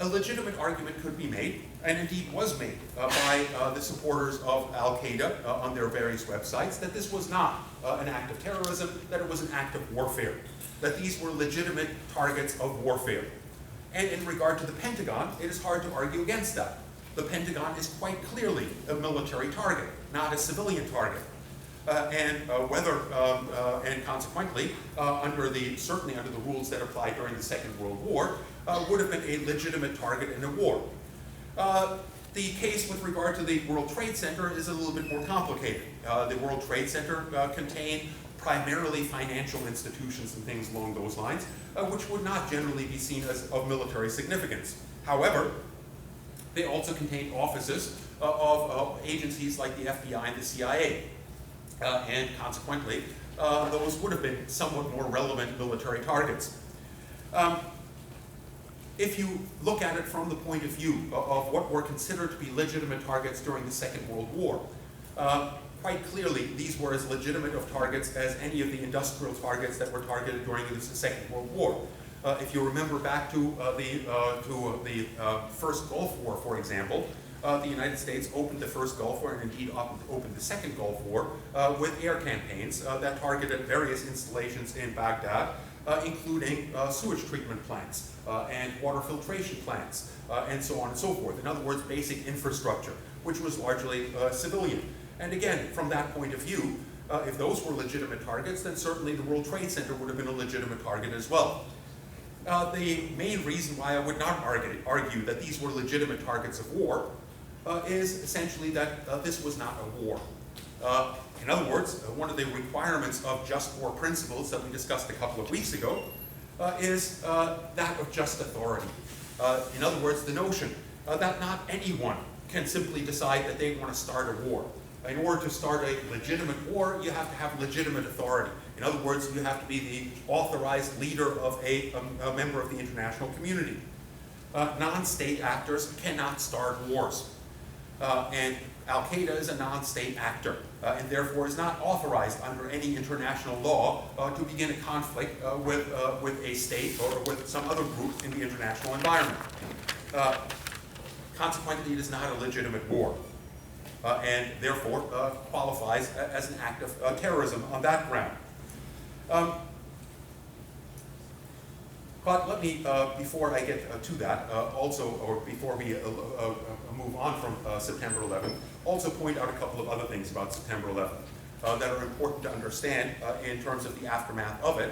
legitimate argument could be made, and indeed was made by the supporters of Al-Qaeda on their various websites, that this was not an act of terrorism, that it was an act of warfare, that these were legitimate targets of warfare. And in regard to the Pentagon, it is hard to argue against that. The Pentagon is quite clearly a military target, not a civilian target. And consequently, certainly under the rules that applied during the Second World War, would have been a legitimate target in a war. The case with regard to the World Trade Center is a little bit more complicated. The World Trade Center contained primarily financial institutions and things along those lines, which would not generally be seen as of military significance. However, they also contained offices of agencies like the FBI and the CIA. And consequently, those would have been somewhat more relevant military targets. If you look at it from the point of view of what were considered to be legitimate targets during the Second World War, quite clearly these were as legitimate of targets as any of the industrial targets that were targeted during the Second World War. If you remember back to the first Gulf War, for example, the United States opened the first Gulf War and indeed opened the second Gulf War with air campaigns that targeted various installations in Baghdad, including sewage treatment plants and water filtration plants and so on and so forth. In other words, basic infrastructure, which was largely civilian. And again, from that point of view, if those were legitimate targets, then certainly the World Trade Center would have been a legitimate target as well. The main reason why I would not argue that these were legitimate targets of war is essentially that this was not a war. In other words, one of the requirements of just war principles that we discussed a couple of weeks ago is that of just authority. In other words, the notion that not anyone can simply decide that they want to start a war. In order to start a legitimate war, you have to have legitimate authority. In other words, you have to be the authorized leader of a member of the international community. Non-state actors cannot start wars. And Al-Qaeda is a non-state actor, and therefore is not authorized under any international law to begin a conflict with a state or with some other group in the international environment. Consequently, it is not a legitimate war, and therefore qualifies as an act of terrorism on that ground. But let me, before I get to that, or before we move on from September 11th, also point out a couple of other things about September 11th that are important to understand in terms of the aftermath of it.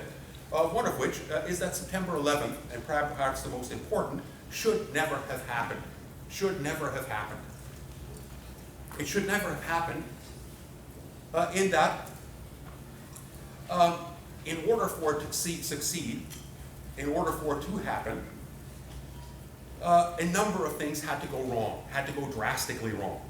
One of which is that September 11th, and perhaps the most important, should never have happened. Should never have happened. It should never have happened in that in order for it to succeed, in order for it to happen, a number of things had to go wrong, had to go drastically wrong.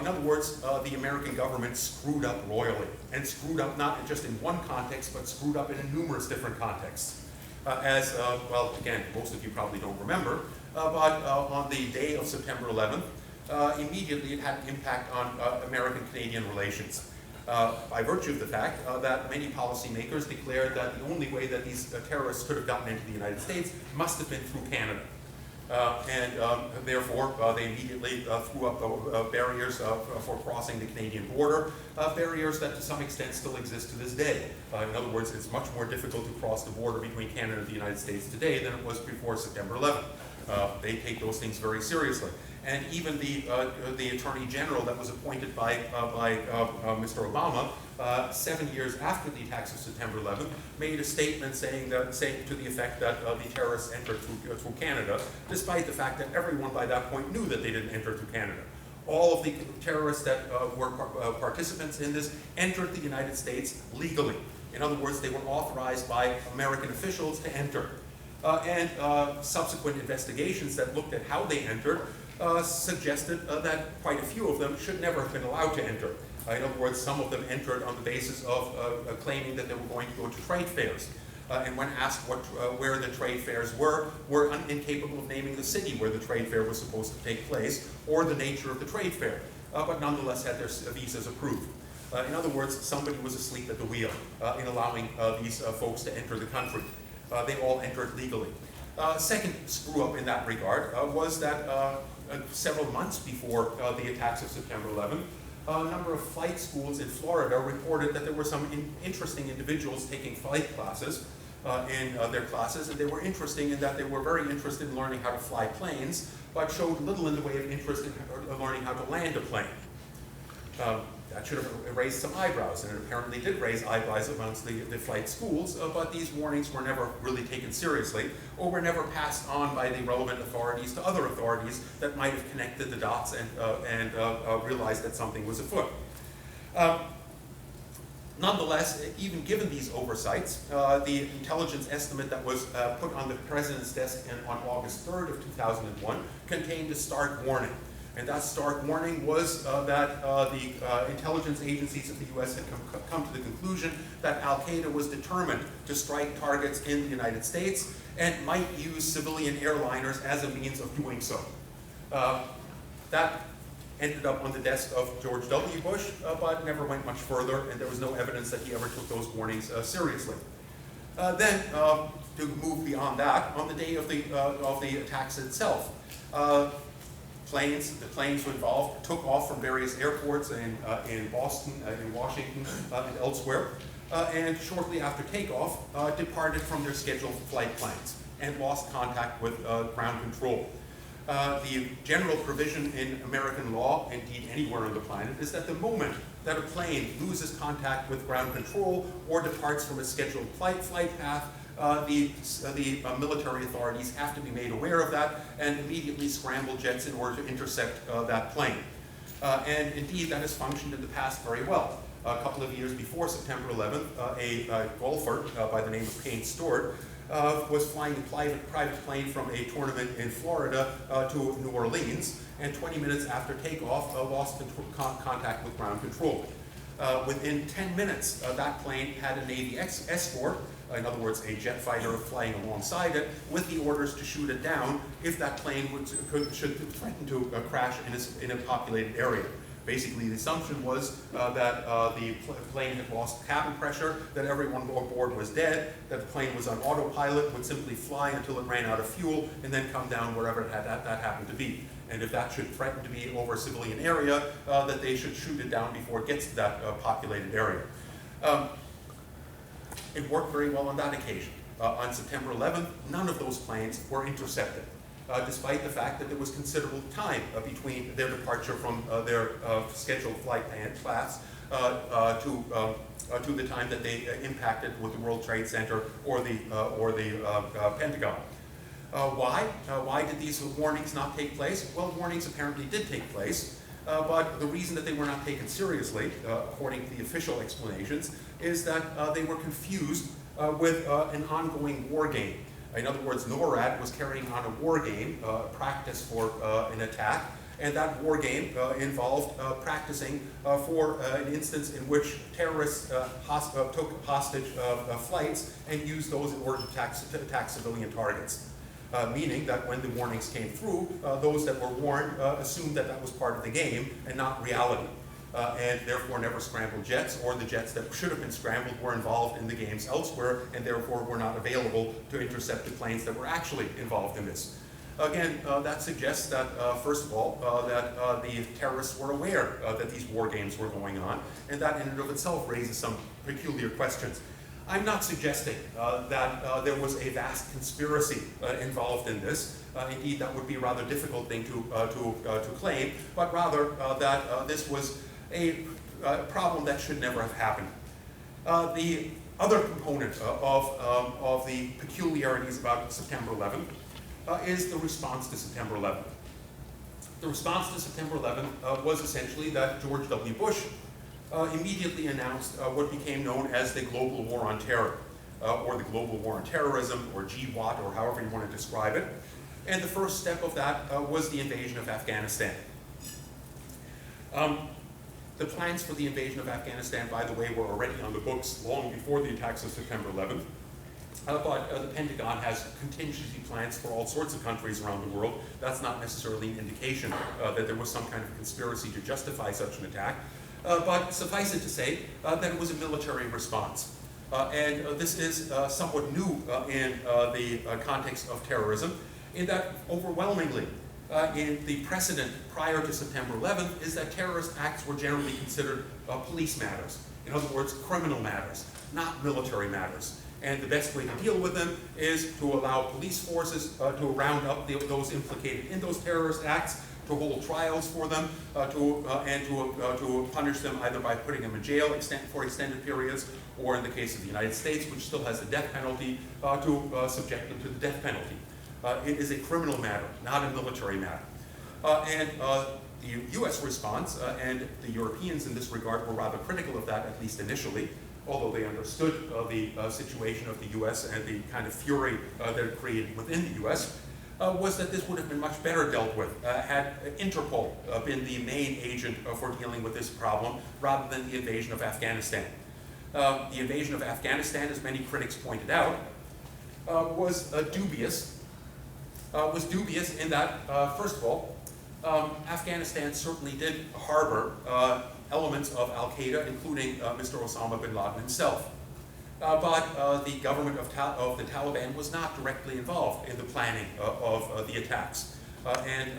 In other words, the American government screwed up royally, and screwed up not just in one context, but screwed up in numerous different contexts. Well, again, most of you probably don't remember, but on the day of September 11th, immediately it had an impact on American-Canadian relations. By virtue of the fact that many policymakers declared that the only way that these terrorists could have gotten into the United States must have been through Canada. Therefore, they immediately threw up barriers for crossing the Canadian border, barriers that to some extent still exist to this day. In other words, it's much more difficult to cross the border between Canada and the United States today than it was before September 11th. They take those things very seriously. And even the Attorney General that was appointed by Mr. Obama 7 years after the attacks of September 11th made a statement saying to the effect that the terrorists entered through Canada, despite the fact that everyone by that point knew that they didn't enter through Canada. All of the terrorists that were participants in this entered the United States legally. In other words, they were authorized by American officials to enter. And subsequent investigations that looked at how they entered suggested that quite a few of them should never have been allowed to enter. In other words, some of them entered on the basis of claiming that they were going to go to trade fairs. And when asked where the trade fairs were incapable of naming the city where the trade fair was supposed to take place or the nature of the trade fair, but nonetheless had their visas approved. In other words, somebody was asleep at the wheel in allowing these folks to enter the country. They all entered legally. Second screw up in that regard was that several months before the attacks of September 11th, a number of flight schools in Florida reported that there were some interesting individuals taking flight classes in their classes, and they were interesting in that they were very interested in learning how to fly planes, but showed little in the way of interest in learning how to land a plane. That should have raised some eyebrows, and it apparently did raise eyebrows amongst the flight schools, but these warnings were never really taken seriously, or were never passed on by the relevant authorities to other authorities that might have connected the dots and realized that something was afoot. Nonetheless, even given these oversights, the intelligence estimate that was put on the President's desk on August 3rd of 2001 contained a stark warning. And that stark warning was that the intelligence agencies of the U.S. had come to the conclusion that Al-Qaeda was determined to strike targets in the United States and might use civilian airliners as a means of doing so. That ended up on the desk of George W. Bush, but never went much further, and there was no evidence that he ever took those warnings seriously. Then, to move beyond that, on the day of the attacks itself, the planes involved took off from various airports in Boston, in Washington, and elsewhere, and shortly after takeoff, departed from their scheduled flight plans and lost contact with ground control. The general provision in American law, indeed anywhere on the planet, is that the moment that a plane loses contact with ground control or departs from a scheduled flight path, the military authorities have to be made aware of that and immediately scramble jets in order to intercept that plane. And indeed, that has functioned in the past very well. A couple of years before September 11th, a golfer by the name of Payne Stewart was flying a private plane from a tournament in Florida to New Orleans, and 20 minutes after takeoff, lost contact with ground control. Within 10 minutes, that plane had a Navy escort, in other words, a jet fighter flying alongside it, with the orders to shoot it down if that plane should threaten to crash in a populated area. Basically, the assumption was that the plane had lost cabin pressure, that everyone on board was dead, that the plane was on autopilot, would simply fly until it ran out of fuel, and then come down wherever that happened to be. And if that should threaten to be over a civilian area, that they should shoot it down before it gets to that populated area. It worked very well on that occasion. On September 11th, none of those planes were intercepted, despite the fact that there was considerable time between their departure from their scheduled flight paths to the time that they impacted with the World Trade Center or the Pentagon. Why? Why did these warnings not take place? Well, warnings apparently did take place, but the reason that they were not taken seriously, according to the official explanations, is that they were confused with an ongoing war game. In other words, NORAD was carrying on a war game, practice for an attack, and that war game involved practicing for an instance in which terrorists took hostage flights and used those in order to attack civilian targets. Meaning that when the warnings came through, those that were warned assumed that that was part of the game and not reality. And therefore never scrambled jets, or the jets that should have been scrambled were involved in the games elsewhere and therefore were not available to intercept the planes that were actually involved in this. Again, that suggests that, first of all, that the terrorists were aware that these war games were going on, and that in and of itself raises some peculiar questions. I'm not suggesting that there was a vast conspiracy involved in this. Indeed, that would be a rather difficult thing to claim, but rather that this was a problem that should never have happened. The other component of the peculiarities about September 11th is the response to September 11th. The response to September 11th was essentially that George W. Bush immediately announced what became known as the Global War on Terror, or the Global War on Terrorism, or GWAT, or however you want to describe it. And the first step of that was the invasion of Afghanistan. The plans for the invasion of Afghanistan, by the way, were already on the books long before the attacks of September 11th. But the Pentagon has contingency plans for all sorts of countries around the world. That's not necessarily an indication that there was some kind of conspiracy to justify such an attack. But suffice it to say that it was a military response. And this is somewhat new in the context of terrorism, in that overwhelmingly in the precedent prior to September 11th is that terrorist acts were generally considered police matters. In other words, criminal matters, not military matters. And the best way to deal with them is to allow police forces to round up those implicated in those terrorist acts, to hold trials for them, and to punish them either by putting them in jail for extended periods, or in the case of the United States, which still has the death penalty, to subject them to the death penalty. It is a criminal matter, not a military matter. And the US response, and the Europeans in this regard were rather critical of that, at least initially, although they understood the situation of the US and the kind of fury that it created within the US, was that this would have been much better dealt with had Interpol been the main agent for dealing with this problem, rather than the invasion of Afghanistan. The invasion of Afghanistan, as many critics pointed out, was dubious. Was dubious in that, first of all, Afghanistan certainly did harbor elements of Al-Qaeda, including Mr. Osama bin Laden himself. But the government of the Taliban was not directly involved in the planning of the attacks. And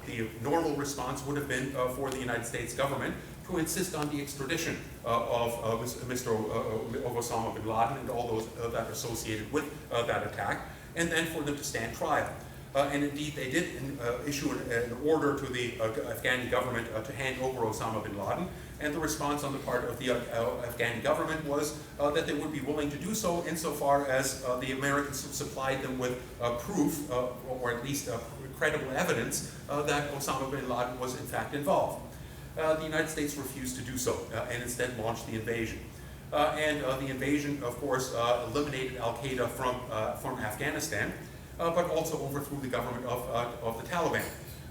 the normal response would have been for the United States government to insist on the extradition of Osama bin Laden and all those that are associated with that attack, and then for them to stand trial. And indeed, they did issue an order to the Afghani government to hand over Osama bin Laden, and the response on the part of the Afghani government was that they would be willing to do so insofar as the Americans supplied them with proof, or at least credible evidence, that Osama bin Laden was in fact involved. The United States refused to do so, and instead launched the invasion. And the invasion, of course, eliminated Al-Qaeda from Afghanistan, but also overthrew the government of the Taliban.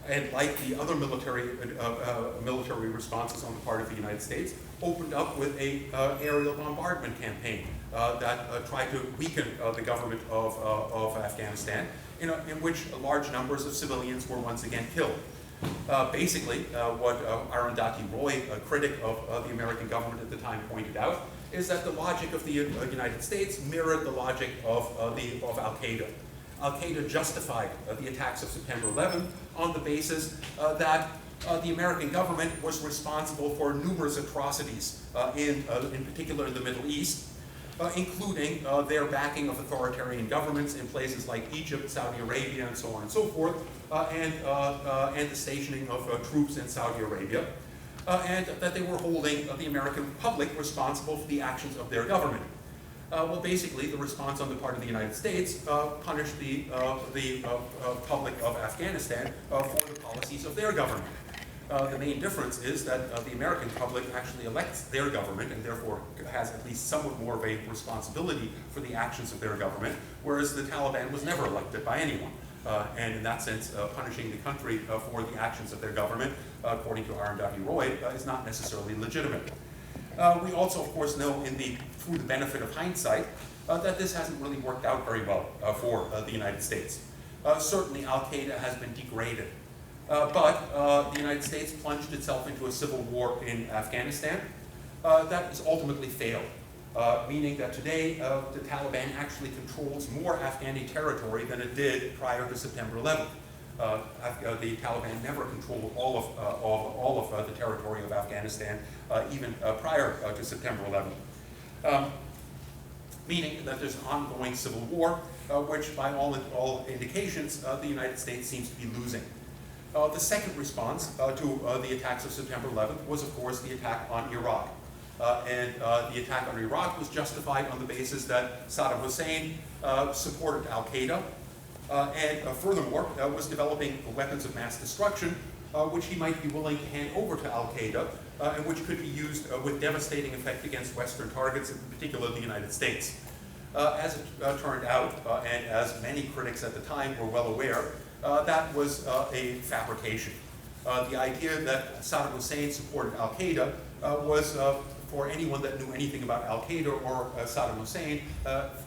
And like the other military responses on the part of the United States, opened up with an aerial bombardment campaign that tried to weaken the government of Afghanistan, in which large numbers of civilians were once again killed. Basically, what Arundhati Roy, a critic of the American government at the time, pointed out is that the logic of the United States mirrored the logic of Al-Qaeda. Al-Qaeda justified the attacks of September 11th on the basis that the American government was responsible for numerous atrocities, in particular in the Middle East, including their backing of authoritarian governments in places like Egypt, Saudi Arabia, and so on and so forth, and the stationing of troops in Saudi Arabia. and that they were holding the American public responsible for the actions of their government. Well, basically, the response on the part of the United States punished the public of Afghanistan for the policies of their government. The main difference is that the American public actually elects their government and therefore has at least somewhat more of a responsibility for the actions of their government, whereas the Taliban was never elected by anyone. And in that sense, punishing the country for the actions of their government, according to R. W. Roy, is not necessarily legitimate. We also, of course, know through the benefit of hindsight that this hasn't really worked out very well for the United States. Certainly, Al-Qaeda has been degraded. But the United States plunged itself into a civil war in Afghanistan that has ultimately failed, meaning that today the Taliban actually controls more Afghani territory than it did prior to September 11th. The Taliban never controlled all of the territory of Afghanistan, even prior to September 11th. Meaning that there's an ongoing civil war, which by all indications, the United States seems to be losing. The second response to the attacks of September 11th was, of course, the attack on Iraq. And the attack on Iraq was justified on the basis that Saddam Hussein supported Al-Qaeda and furthermore was developing weapons of mass destruction, which he might be willing to hand over to Al-Qaeda and which could be used with devastating effect against Western targets, in particular the United States. As it turned out, and as many critics at the time were well aware, that was a fabrication. The idea that Saddam Hussein supported Al-Qaeda was, for anyone that knew anything about Al-Qaeda or Saddam Hussein,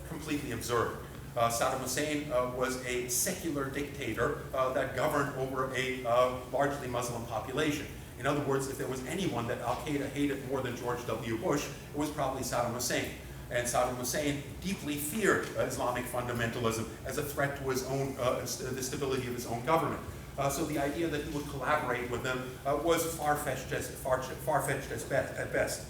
completely absurd. Saddam Hussein was a secular dictator that governed over a largely Muslim population. In other words, if there was anyone that Al-Qaeda hated more than George W. Bush, it was probably Saddam Hussein. And Saddam Hussein deeply feared Islamic fundamentalism as a threat to his own, the stability of his own government. So the idea that he would collaborate with them was far-fetched at best.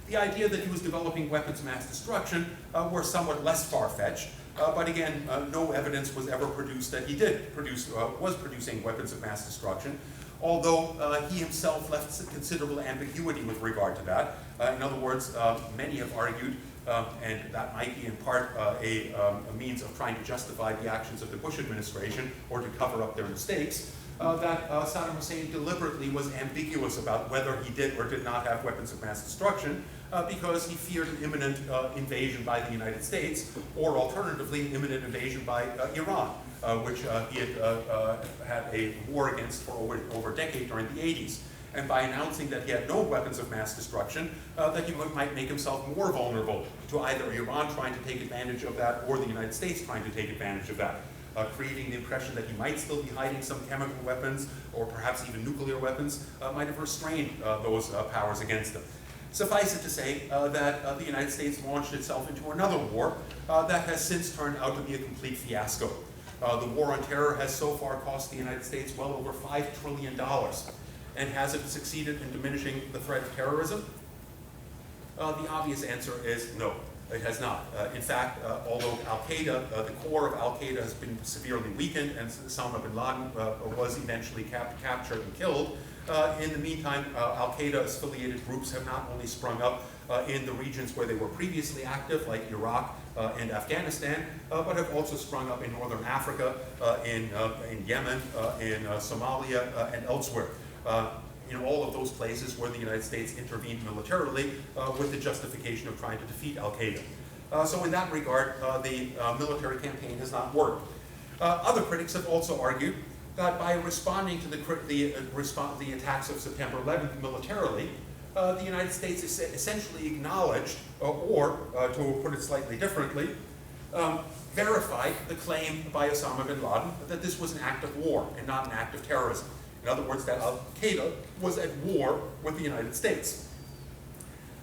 The idea that he was developing weapons of mass destruction were somewhat less far-fetched, but again, no evidence was ever produced that he was producing weapons of mass destruction, although he himself left considerable ambiguity with regard to that. In other words, many have argued, and that might be in part a means of trying to justify the actions of the Bush administration or to cover up their mistakes, that Saddam Hussein deliberately was ambiguous about whether he did or did not have weapons of mass destruction because he feared an imminent invasion by the United States, or alternatively, imminent invasion by Iran, which he had a war against for over a decade during the 80s. And by announcing that he had no weapons of mass destruction, that he might make himself more vulnerable to either Iran trying to take advantage of that or the United States trying to take advantage of that, creating the impression that he might still be hiding some chemical weapons or perhaps even nuclear weapons, might have restrained those powers against him. Suffice it to say that the United States launched itself into another war that has since turned out to be a complete fiasco. The war on terror has so far cost the United States well over $5 trillion. And has it succeeded in diminishing the threat of terrorism? The obvious answer is no, it has not. In fact, although Al-Qaeda, the core of Al-Qaeda has been severely weakened and Osama bin Laden was eventually captured and killed, in the meantime, Al-Qaeda-affiliated groups have not only sprung up in the regions where they were previously active, like Iraq and Afghanistan, but have also sprung up in northern Africa, in Yemen, in Somalia, and elsewhere. In all of those places where the United States intervened militarily with the justification of trying to defeat Al-Qaeda. So in that regard, the military campaign has not worked. Other critics have also argued that by responding to the attacks of September 11th militarily, the United States essentially acknowledged, or to put it slightly differently, verified the claim by Osama bin Laden that this was an act of war and not an act of terrorism. In other words, that Al-Qaeda was at war with the United States.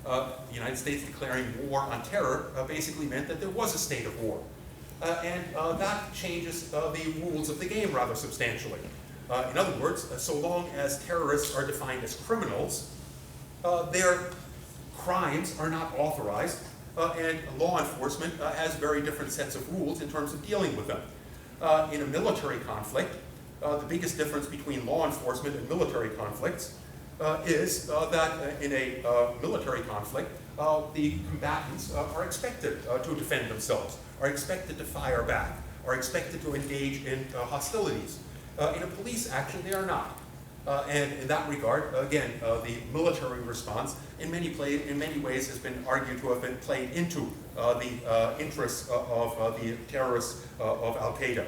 The United States declaring war on terror basically meant that there was a state of war. And that changes the rules of the game rather substantially. In other words, so long as terrorists are defined as criminals, their crimes are not authorized, and law enforcement has very different sets of rules in terms of dealing with them. In a military conflict, the biggest difference between law enforcement and military conflicts is that in a military conflict, the combatants are expected to defend themselves, are expected to fire back, are expected to engage in hostilities. In a police action, they are not. And in that regard, again, the military response in many ways has been argued to have been played into the interests of the terrorists of Al-Qaeda.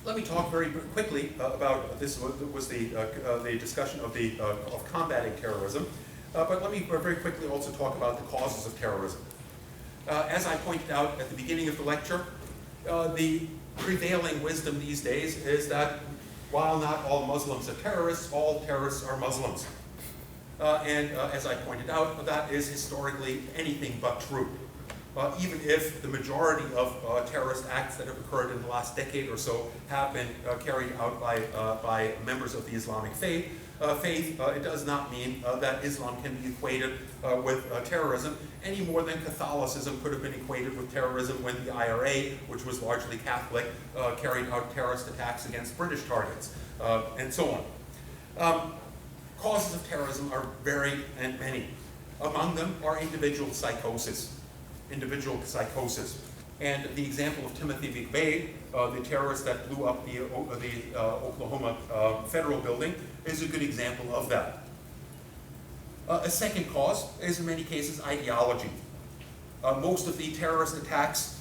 Let me talk very quickly about this. Was the discussion of combating terrorism, but let me very quickly also talk about the causes of terrorism. As I pointed out at the beginning of the lecture, the prevailing wisdom these days is that while not all Muslims are terrorists, all terrorists are Muslims. And as I pointed out, that is historically anything but true. Even if the majority of terrorist acts that have occurred in the last decade or so have been carried out by members of the Islamic faith, it does not mean that Islam can be equated with terrorism any more than Catholicism could have been equated with terrorism when the IRA, which was largely Catholic, carried out terrorist attacks against British targets, and so on. Causes of terrorism are varied and many. Among them are individual psychosis. And the example of Timothy McVeigh, the terrorist that blew up the Oklahoma Federal Building, is a good example of that. A second cause is in many cases ideology. Most of the terrorist attacks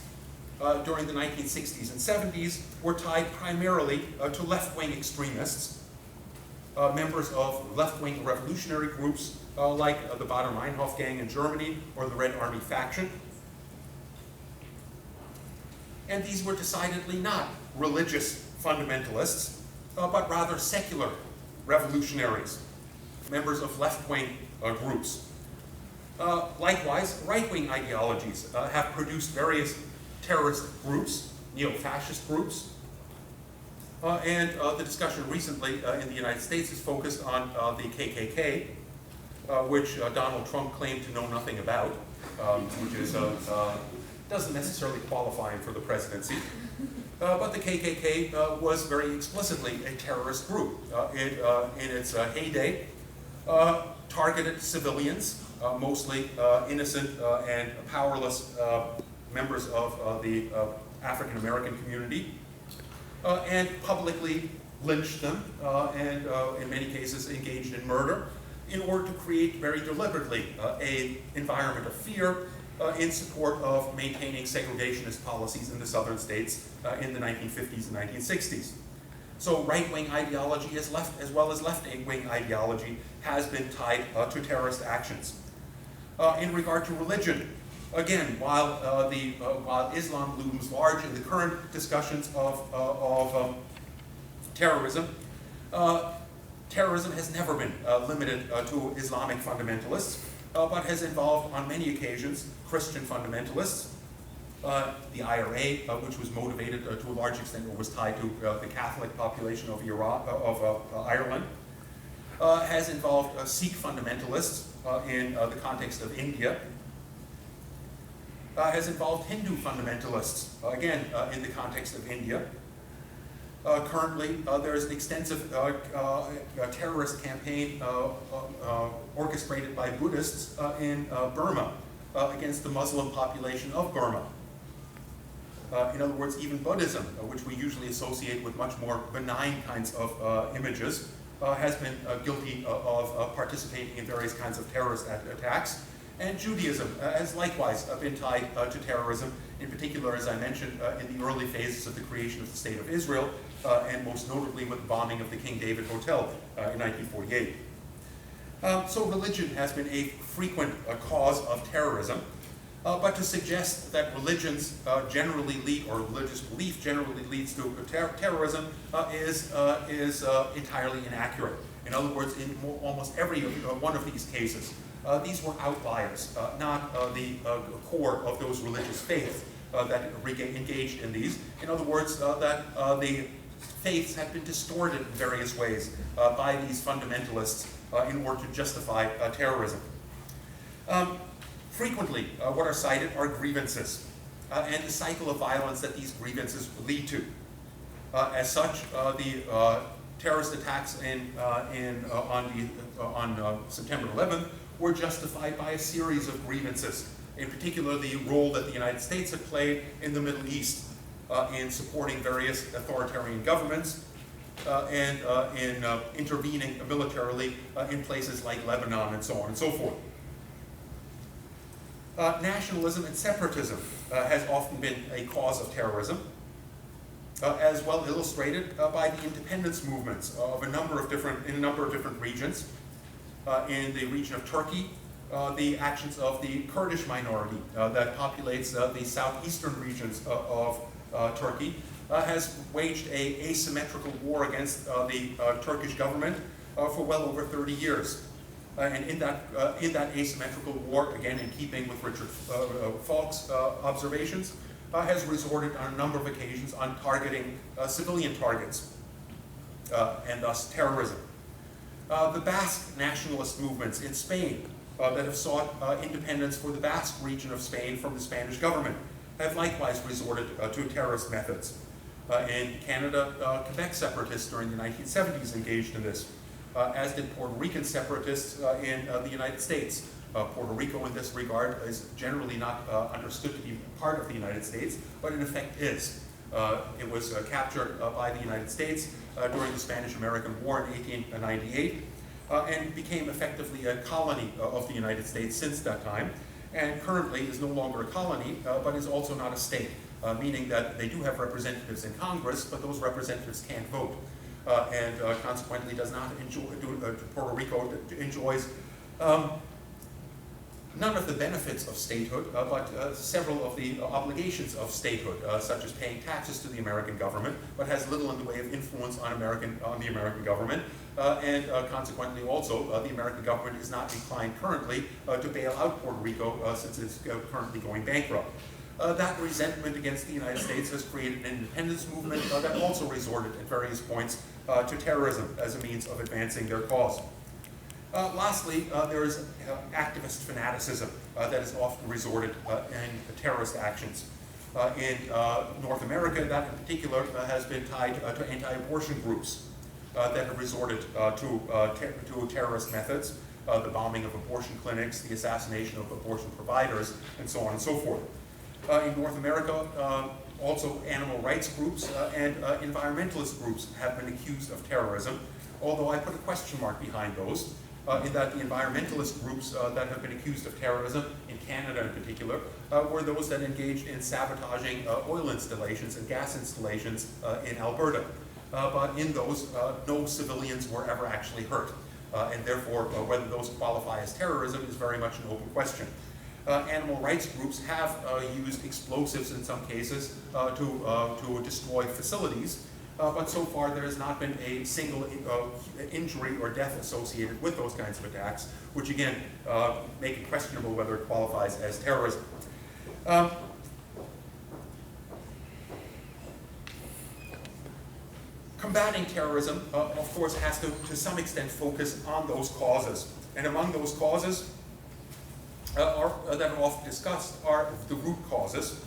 during the 1960s and 70s were tied primarily to left-wing extremists, members of left-wing revolutionary groups like the Baader-Meinhof gang in Germany or the Red Army faction. And these were decidedly not religious fundamentalists, but rather secular revolutionaries, members of left-wing groups. Likewise, right-wing ideologies have produced various terrorist groups, neo-fascist groups, and the discussion recently in the United States is focused on the KKK, which Donald Trump claimed to know nothing about, which is doesn't necessarily qualify him for the presidency. But the KKK was very explicitly a terrorist group. In its heyday, targeted civilians, mostly innocent and powerless members of the African American community, and publicly lynched them, and in many cases engaged in murder, in order to create very deliberately an environment of fear in support of maintaining segregationist policies in the southern states in the 1950s and 1960s. So right-wing ideology as well as left-wing ideology has been tied to terrorist actions. In regard to religion, again, while Islam looms large in the current discussions of terrorism, terrorism has never been limited to Islamic fundamentalists, but has involved on many occasions Christian fundamentalists. The IRA, which was motivated to a large extent or was tied to the Catholic population of Ireland, has involved Sikh fundamentalists in the context of India, has involved Hindu fundamentalists, again in the context of India. Currently, there is an extensive terrorist campaign orchestrated by Buddhists in Burma against the Muslim population of Burma. In other words, even Buddhism, which we usually associate with much more benign kinds of images, has been guilty of participating in various kinds of terrorist attacks. And Judaism has likewise been tied to terrorism, in particular, as I mentioned, in the early phases of the creation of the State of Israel, and most notably with the bombing of the King David Hotel in 1948. So religion has been a frequent cause of terrorism, but to suggest that religions generally lead, or religious belief generally leads to terrorism is entirely inaccurate. In other words, in almost every one of these cases, these were outliers, not the core of those religious faiths that engaged in these. In other words, that the faiths have been distorted in various ways by these fundamentalists in order to justify terrorism. Frequently, what are cited are grievances and the cycle of violence that these grievances lead to. As such, the terrorist attacks on September 11th were justified by a series of grievances, in particular the role that the United States had played in the Middle East in supporting various authoritarian governments and in intervening militarily in places like Lebanon and so on and so forth. Nationalism and separatism has often been a cause of terrorism, as well illustrated by the independence movements of in a number of different regions. In the region of Turkey, the actions of the Kurdish minority that populates the southeastern regions of Turkey has waged an asymmetrical war against the Turkish government for well over 30 years. And in that asymmetrical war, again in keeping with Richard Falk's observations, has resorted on a number of occasions on targeting civilian targets, and thus terrorism. The Basque nationalist movements in Spain that have sought independence for the Basque region of Spain from the Spanish government have likewise resorted to terrorist methods. In Canada, Quebec separatists during the 1970s engaged in this, as did Puerto Rican separatists in the United States. Puerto Rico in this regard is generally not understood to be part of the United States, but in effect is. It was captured by the United States during the Spanish-American War in 1898 and became effectively a colony of the United States since that time, and currently is no longer a colony, but is also not a state, meaning that they do have representatives in Congress, but those representatives can't vote, and consequently does not enjoy, Puerto Rico enjoys none of the benefits of statehood, but several of the obligations of statehood, such as paying taxes to the American government, but has little in the way of influence on the American government, and consequently also the American government is not inclined currently to bail out Puerto Rico since it's currently going bankrupt. That resentment against the United States has created an independence movement that also resorted at various points to terrorism as a means of advancing their cause. Lastly, there is activist fanaticism that is often resorted in terrorist actions. In North America, that in particular has been tied to anti-abortion groups that have resorted to terrorist methods, the bombing of abortion clinics, the assassination of abortion providers, and so on and so forth. In North America, also animal rights groups and environmentalist groups have been accused of terrorism, although I put a question mark behind those. In that the environmentalist groups that have been accused of terrorism, in Canada in particular, were those that engaged in sabotaging oil installations and gas installations in Alberta. But in those, no civilians were ever actually hurt. And therefore, whether those qualify as terrorism is very much an open question. Animal rights groups have used explosives in some cases to destroy facilities. But so far there has not been a single injury or death associated with those kinds of attacks, which again make it questionable whether it qualifies as terrorism. Combating terrorism, of course, has to some extent focus on those causes. And among those causes that are often discussed are the root causes,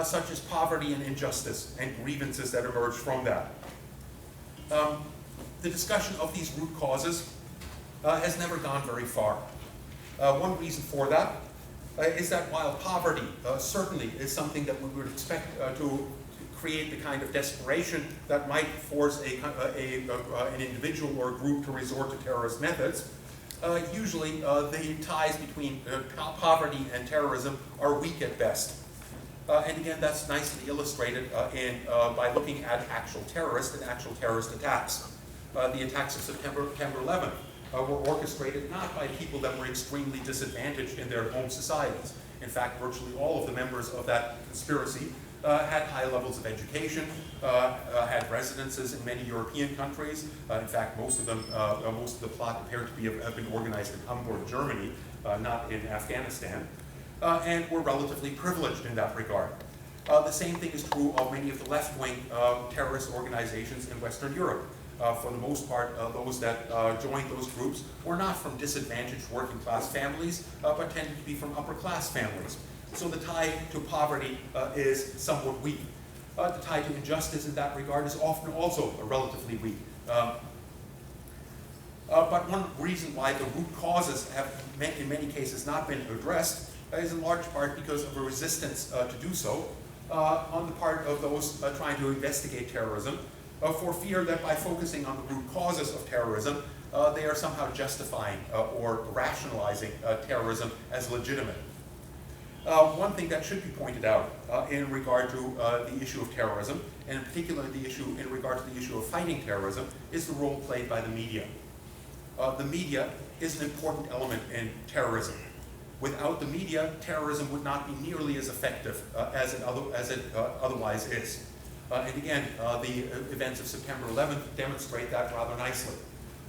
such as poverty and injustice and grievances that emerge from that. The discussion of these root causes has never gone very far. One reason for that is that while poverty certainly is something that we would expect to create the kind of desperation that might force an individual or a group to resort to terrorist methods, usually the ties between poverty and terrorism are weak at best. And again, that's nicely illustrated by looking at actual terrorist attacks. The attacks of September 11th were orchestrated not by people that were extremely disadvantaged in their home societies. In fact, virtually all of the members of that conspiracy had high levels of education, had residences in many European countries. In fact, most of the plot appeared to have been organized in Hamburg, Germany, not in Afghanistan. And were relatively privileged in that regard. The same thing is true of many of the left-wing terrorist organizations in Western Europe. For the most part, those that joined those groups were not from disadvantaged working-class families, but tended to be from upper-class families. So the tie to poverty is somewhat weak. The tie to injustice in that regard is often also relatively weak. Um, but one reason why the root causes have, in many cases, not been addressed is in large part because of a resistance to do so on the part of those trying to investigate terrorism, for fear that by focusing on the root causes of terrorism, they are somehow justifying or rationalizing terrorism as legitimate. One thing that should be pointed out in regard to the issue of terrorism, and in particular in regard to the issue of fighting terrorism, is the role played by the media. The media is an important element in terrorism. Without the media, terrorism would not be nearly as effective as it otherwise is. And again, the events of September 11th demonstrate that rather nicely.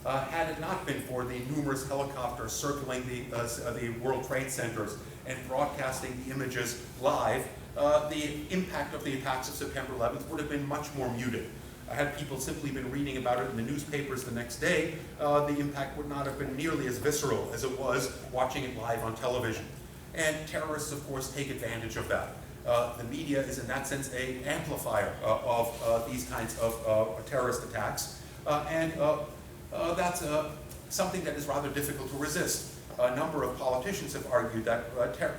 Had it not been for the numerous helicopters circling the World Trade Centers and broadcasting the images live, the impact of the attacks of September 11th would have been much more muted. Had people simply been reading about it in the newspapers the next day, the impact would not have been nearly as visceral as it was watching it live on television. And terrorists, of course, take advantage of that. The media is in that sense an amplifier of these kinds of terrorist attacks. And that's something that is rather difficult to resist. A number of politicians have argued that,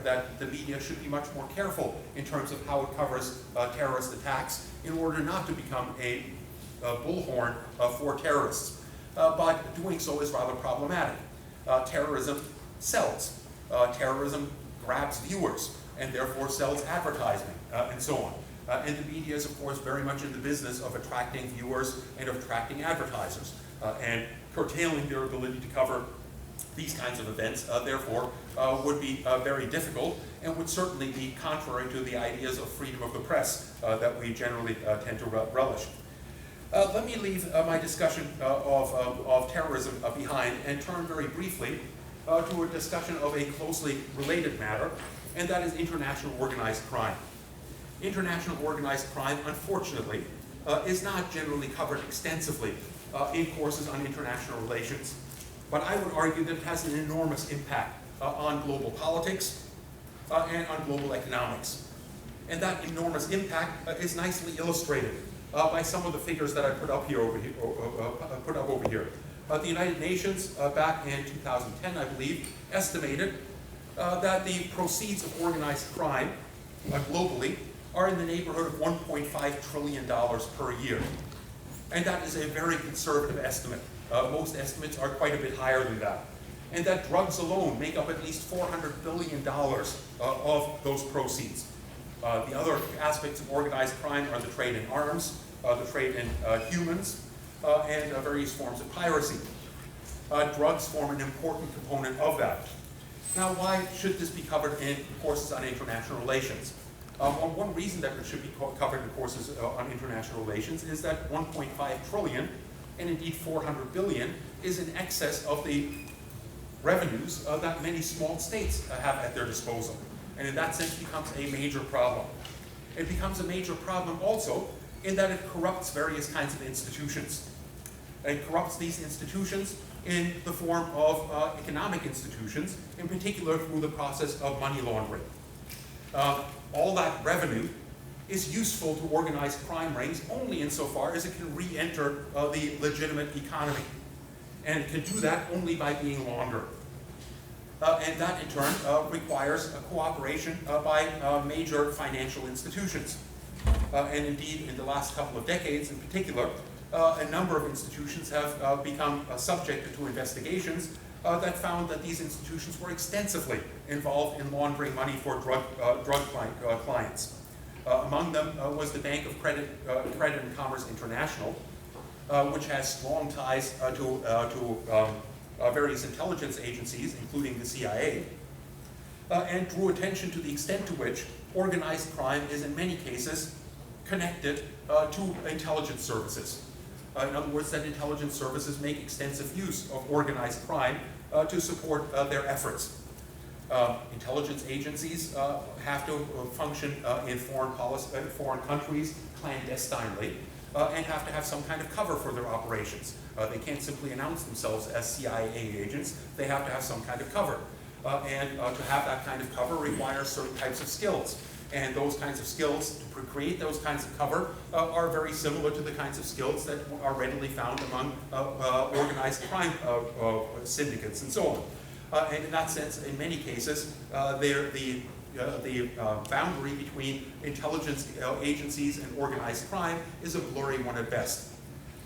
that the media should be much more careful in terms of how it covers terrorist attacks in order not to become a bullhorn for terrorists. But doing so is rather problematic. Terrorism sells. Terrorism grabs viewers and therefore sells advertising and so on. And the media is, of course, very much in the business of attracting viewers and of attracting advertisers. And curtailing their ability to cover these kinds of events, therefore, would be very difficult and would certainly be contrary to the ideas of freedom of the press that we generally tend to relish. Let me leave my discussion of terrorism behind and turn very briefly to a discussion of a closely related matter, and that is international organized crime. International organized crime, unfortunately, is not generally covered extensively in courses on international relations. But I would argue that it has an enormous impact on global politics and on global economics. And that enormous impact is nicely illustrated by some of the figures that I put up over here. The United Nations, back in 2010, I believe, estimated that the proceeds of organized crime globally are in the neighborhood of $1.5 trillion per year. And that is a very conservative estimate. Most estimates are quite a bit higher than that. And that drugs alone make up at least $400 billion of those proceeds. The other aspects of organized crime are the trade in arms, the trade in humans, and various forms of piracy. Drugs form an important component of that. Now, why should this be covered in courses on international relations? One reason that it should be covered in courses on international relations is that 1.5 trillion, and indeed 400 billion, is in excess of the revenues that many small states have at their disposal. And in that sense becomes a major problem. It becomes a major problem also in that it corrupts various kinds of institutions. It corrupts these institutions in the form of economic institutions, in particular through the process of money laundering. All that revenue is useful to organized crime rings only insofar as it can re-enter the legitimate economy. And it can do that only by being laundered. And that in turn requires a cooperation by major financial institutions. And indeed, in the last couple of decades in particular, a number of institutions have become subjected to investigations that found that these institutions were extensively involved in laundering money for drug clients. Among them was the Bank of Credit and Commerce International, which has strong ties to various intelligence agencies, including the CIA, and drew attention to the extent to which organized crime is in many cases connected to intelligence services. In other words, that intelligence services make extensive use of organized crime to support their efforts. Intelligence agencies have to function in foreign countries clandestinely and have to have some kind of cover for their operations. They can't simply announce themselves as CIA agents. They have to have some kind of cover. And to have that kind of cover requires certain types of skills. And those kinds of skills, to create those kinds of cover, are very similar to the kinds of skills that are readily found among organized crime syndicates and so on. And in that sense, in many cases, the boundary between intelligence agencies and organized crime is a blurry one at best.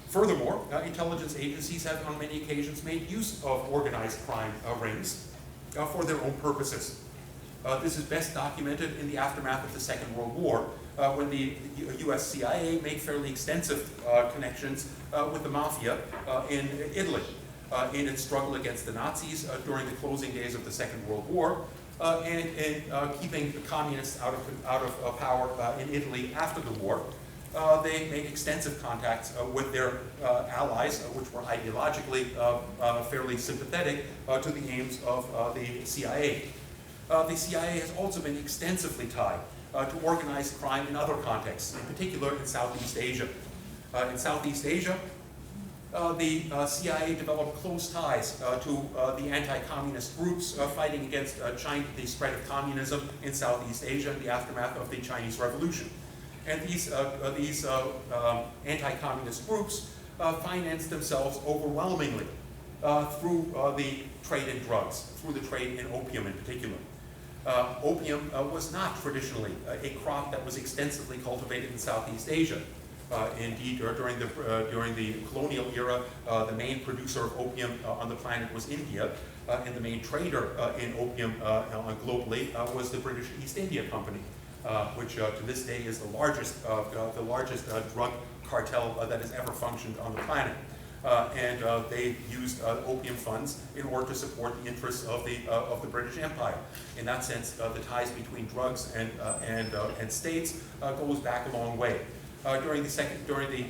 Furthermore, intelligence agencies have on many occasions made use of organized crime rings for their own purposes. This is best documented in the aftermath of the Second World War, when the US CIA made fairly extensive connections with the mafia in Italy in its struggle against the Nazis during the closing days of the Second World War, and in keeping the communists out of power in Italy after the war. They made extensive contacts with their allies, which were ideologically fairly sympathetic to the aims of the CIA. The CIA has also been extensively tied to organized crime in other contexts, in particular in Southeast Asia. In Southeast Asia, the CIA developed close ties to the anti-communist groups fighting against the spread of communism in Southeast Asia in the aftermath of the Chinese Revolution. And these anti-communist groups financed themselves overwhelmingly through the trade in drugs, through the trade in opium in particular. Opium was not traditionally a crop that was extensively cultivated in Southeast Asia. Indeed, during the colonial era, the main producer of opium on the planet was India, and the main trader in opium globally was the British East India Company, which to this day is the largest drug cartel that has ever functioned on the planet. And they used opium funds in order to support the interests of the British Empire. In that sense, the ties between drugs and states goes back a long way. During the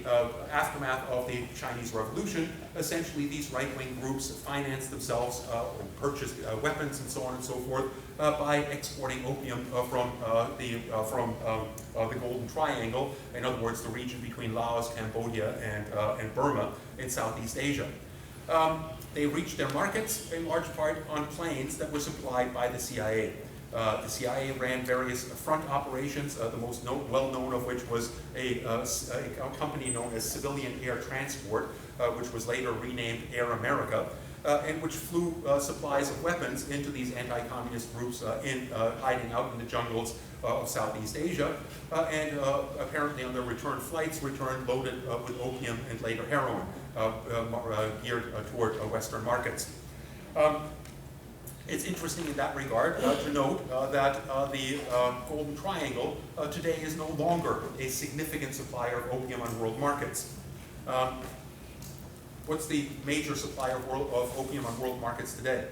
aftermath of the Chinese Revolution, essentially these right-wing groups financed themselves and purchased weapons and so on and so forth by exporting opium from the Golden Triangle, in other words, the region between Laos, Cambodia, and Burma in Southeast Asia. They reached their markets in large part on planes that were supplied by the CIA. The CIA ran various front operations, the most well-known of which was a company known as Civilian Air Transport, which was later renamed Air America, and which flew supplies of weapons into these anti-communist groups hiding out in the jungles of Southeast Asia, and apparently on their return flights returned loaded with opium and later heroin, geared toward Western markets. It's interesting in that regard to note that the Golden Triangle today is no longer a significant supplier of opium on world markets. What's the major supplier of opium on world markets today?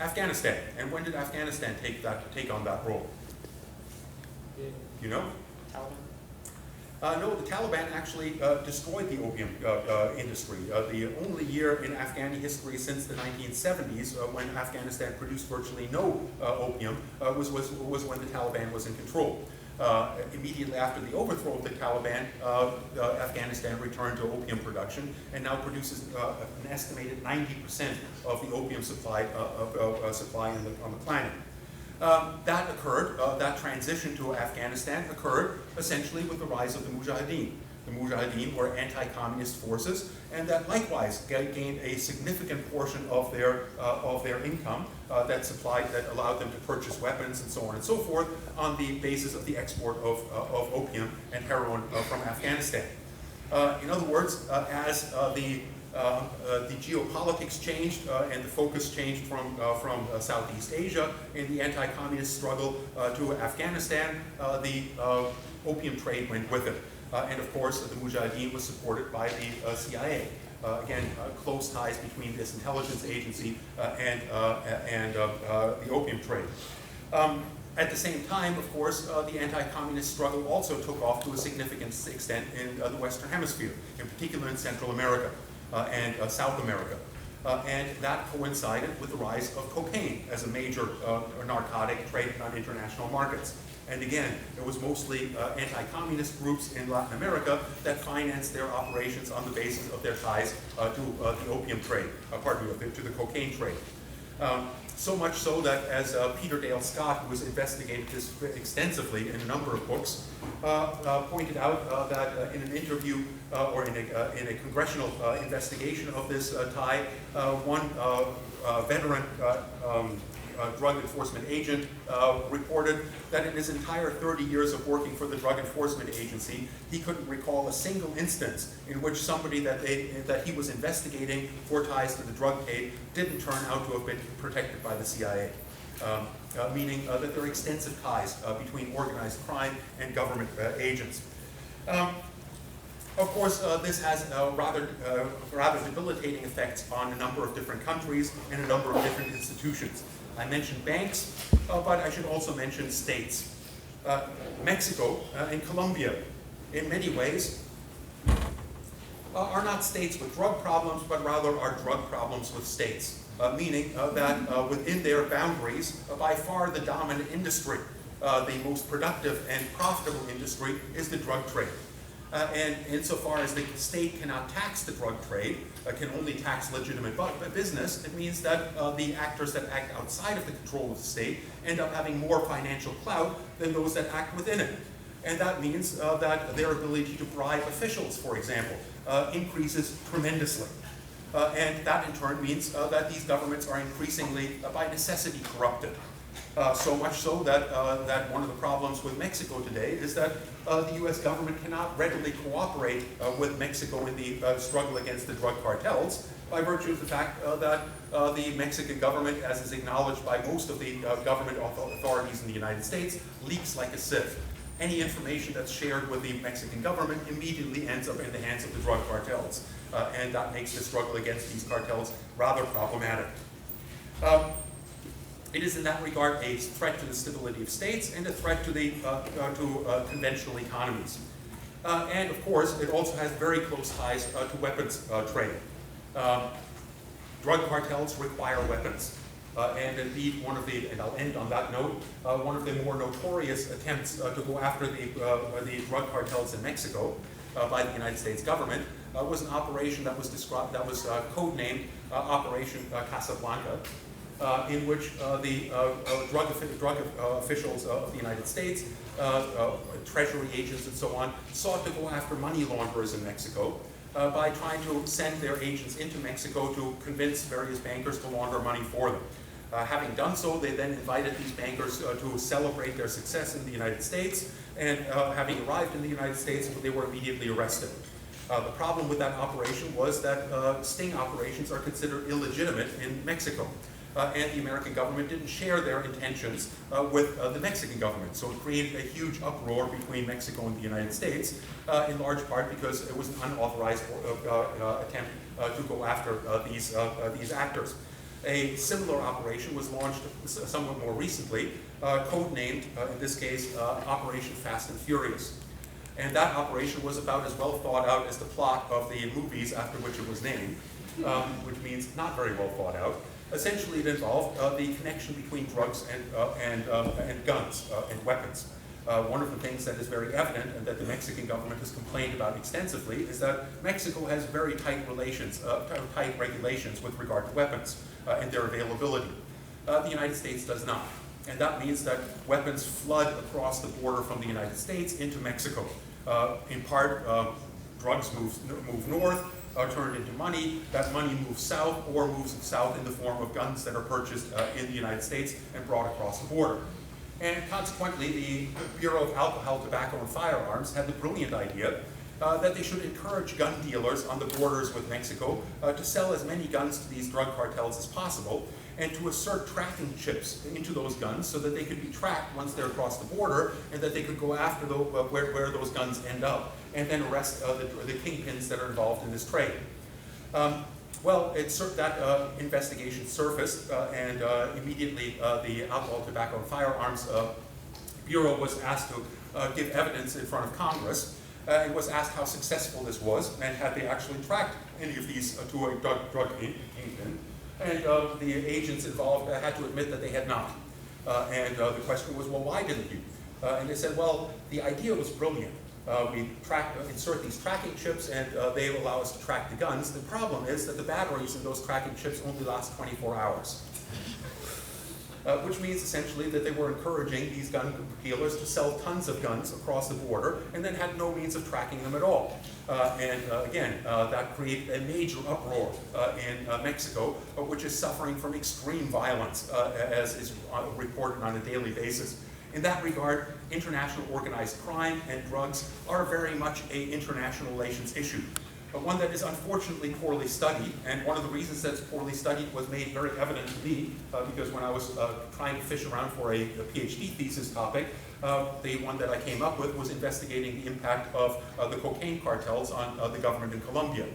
Afghanistan. And when did Afghanistan take on that role? You know? No, the Taliban actually destroyed the opium industry. The only year in Afghani history since the 1970s when Afghanistan produced virtually no opium was when the Taliban was in control. Immediately after the overthrow of the Taliban, Afghanistan returned to opium production and now produces an estimated 90% of the opium supply on the planet. That occurred, that transition to Afghanistan occurred essentially with the rise of the Mujahideen. The Mujahideen were anti-communist forces, and that likewise gained a significant portion of their income that allowed them to purchase weapons and so on and so forth on the basis of the export of opium and heroin from Afghanistan. In other words, as the geopolitics changed and the focus changed from Southeast Asia in the anti-communist struggle to Afghanistan, the opium trade went with it. And of course, the Mujahideen was supported by the CIA. Again, close ties between this intelligence agency and the opium trade. At the same time, of course, the anti-communist struggle also took off to a significant extent in the Western Hemisphere, in particular in Central America and South America. And that coincided with the rise of cocaine as a major narcotic traded on international markets. And again, it was mostly anti-communist groups in Latin America that financed their operations on the basis of their ties to the opium trade, to the cocaine trade. So much so that, as Peter Dale Scott, who has investigated this extensively in a number of books, pointed out that in an interview or in a congressional investigation of this tie, one veteran drug enforcement agent reported that in his entire 30 years of working for the Drug Enforcement Agency, he couldn't recall a single instance in which somebody that he was investigating for ties to the drug trade didn't turn out to have been protected by the CIA. Meaning that there are extensive ties between organized crime and government agents. Of course, this has rather debilitating effects on a number of different countries and a number of different institutions. I mentioned banks, but I should also mention states. Mexico and Colombia, in many ways, are not states with drug problems, but rather are drug problems with states. Meaning that within their boundaries, by far the dominant industry, the most productive and profitable industry, is the drug trade. And insofar as the state cannot tax the drug trade, can only tax legitimate business, it means that the actors that act outside of the control of the state end up having more financial clout than those that act within it. And that means that their ability to bribe officials, for example, increases tremendously. And that in turn means that these governments are increasingly, by necessity, corrupted. So much so that, that one of the problems with Mexico today is that the US government cannot readily cooperate with Mexico in the struggle against the drug cartels by virtue of the fact that the Mexican government, as is acknowledged by most of the government authorities in the United States, leaks like a sieve. Any information that's shared with the Mexican government immediately ends up in the hands of the drug cartels. And that makes the struggle against these cartels rather problematic. It is in that regard a threat to the stability of states and a threat to the conventional economies. And of course, it also has very close ties to weapons trading. Drug cartels require weapons. And indeed, and I'll end on that note, one of the more notorious attempts to go after the drug cartels in Mexico by the United States government was an operation that was codenamed Operation Casablanca, in which the drug officials of the United States, treasury agents and so on, sought to go after money launderers in Mexico by trying to send their agents into Mexico to convince various bankers to launder money for them. Having done so, they then invited these bankers to celebrate their success in the United States, and having arrived in the United States, they were immediately arrested. The problem with that operation was that sting operations are considered illegitimate in Mexico. And the American government didn't share their intentions with the Mexican government. So it created a huge uproar between Mexico and the United States, in large part because it was an unauthorized attempt to go after these actors. A similar operation was launched somewhat more recently, codenamed, in this case, Operation Fast and Furious. And that operation was about as well thought out as the plot of the movies after which it was named, which means not very well thought out. Essentially, it involved the connection between drugs and guns and weapons. One of the things that is very evident and that the Mexican government has complained about extensively is that Mexico has very tight regulations with regard to weapons and their availability. The United States does not. And that means that weapons flood across the border from the United States into Mexico. In part, drugs move north, turned into money. That money moves south or moves south in the form of guns that are purchased in the United States and brought across the border. And consequently, the Bureau of Alcohol, Tobacco, and Firearms had the brilliant idea that they should encourage gun dealers on the borders with Mexico to sell as many guns to these drug cartels as possible, and to assert tracking chips into those guns so that they could be tracked once they're across the border, and that they could go after where those guns end up, and then arrest the kingpins that are involved in this trade. Well, that investigation surfaced, and immediately the Alcohol, Tobacco, and Firearms Bureau was asked to give evidence in front of Congress. It was asked how successful this was, and had they actually tracked any of these to a drug kingpin. And the agents involved had to admit that they had not. And the question was, well, why didn't you? And they said, well, the idea was brilliant, We insert these tracking chips, and they allow us to track the guns. The problem is that the batteries in those tracking chips only last 24 hours. Which means essentially that they were encouraging these gun dealers to sell tons of guns across the border and then had no means of tracking them at all. Again, that created a major uproar in Mexico, which is suffering from extreme violence, as is reported on a daily basis. In that regard, international organized crime and drugs are very much an international relations issue. One that is unfortunately poorly studied, and one of the reasons that it's poorly studied was made very evident to me because when I was trying to fish around for a PhD thesis topic, the one that I came up with was investigating the impact of the cocaine cartels on the government in Colombia.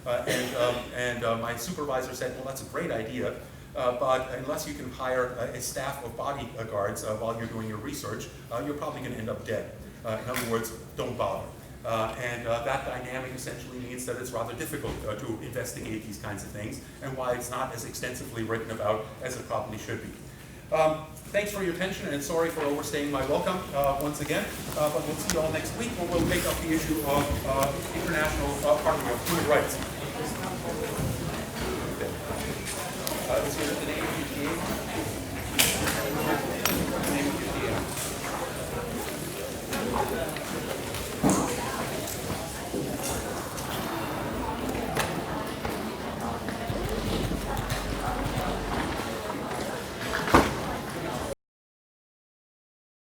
My supervisor said, well, that's a great idea, but unless you can hire a staff of bodyguards while you're doing your research, you're probably going to end up dead. In other words, don't bother. That dynamic essentially means that it's rather difficult to investigate these kinds of things, and why it's not as extensively written about as it probably should be. Thanks for your attention, and sorry for overstaying my welcome once again, but we'll see you all next week when we'll take up the issue of international human rights. Is here the name of the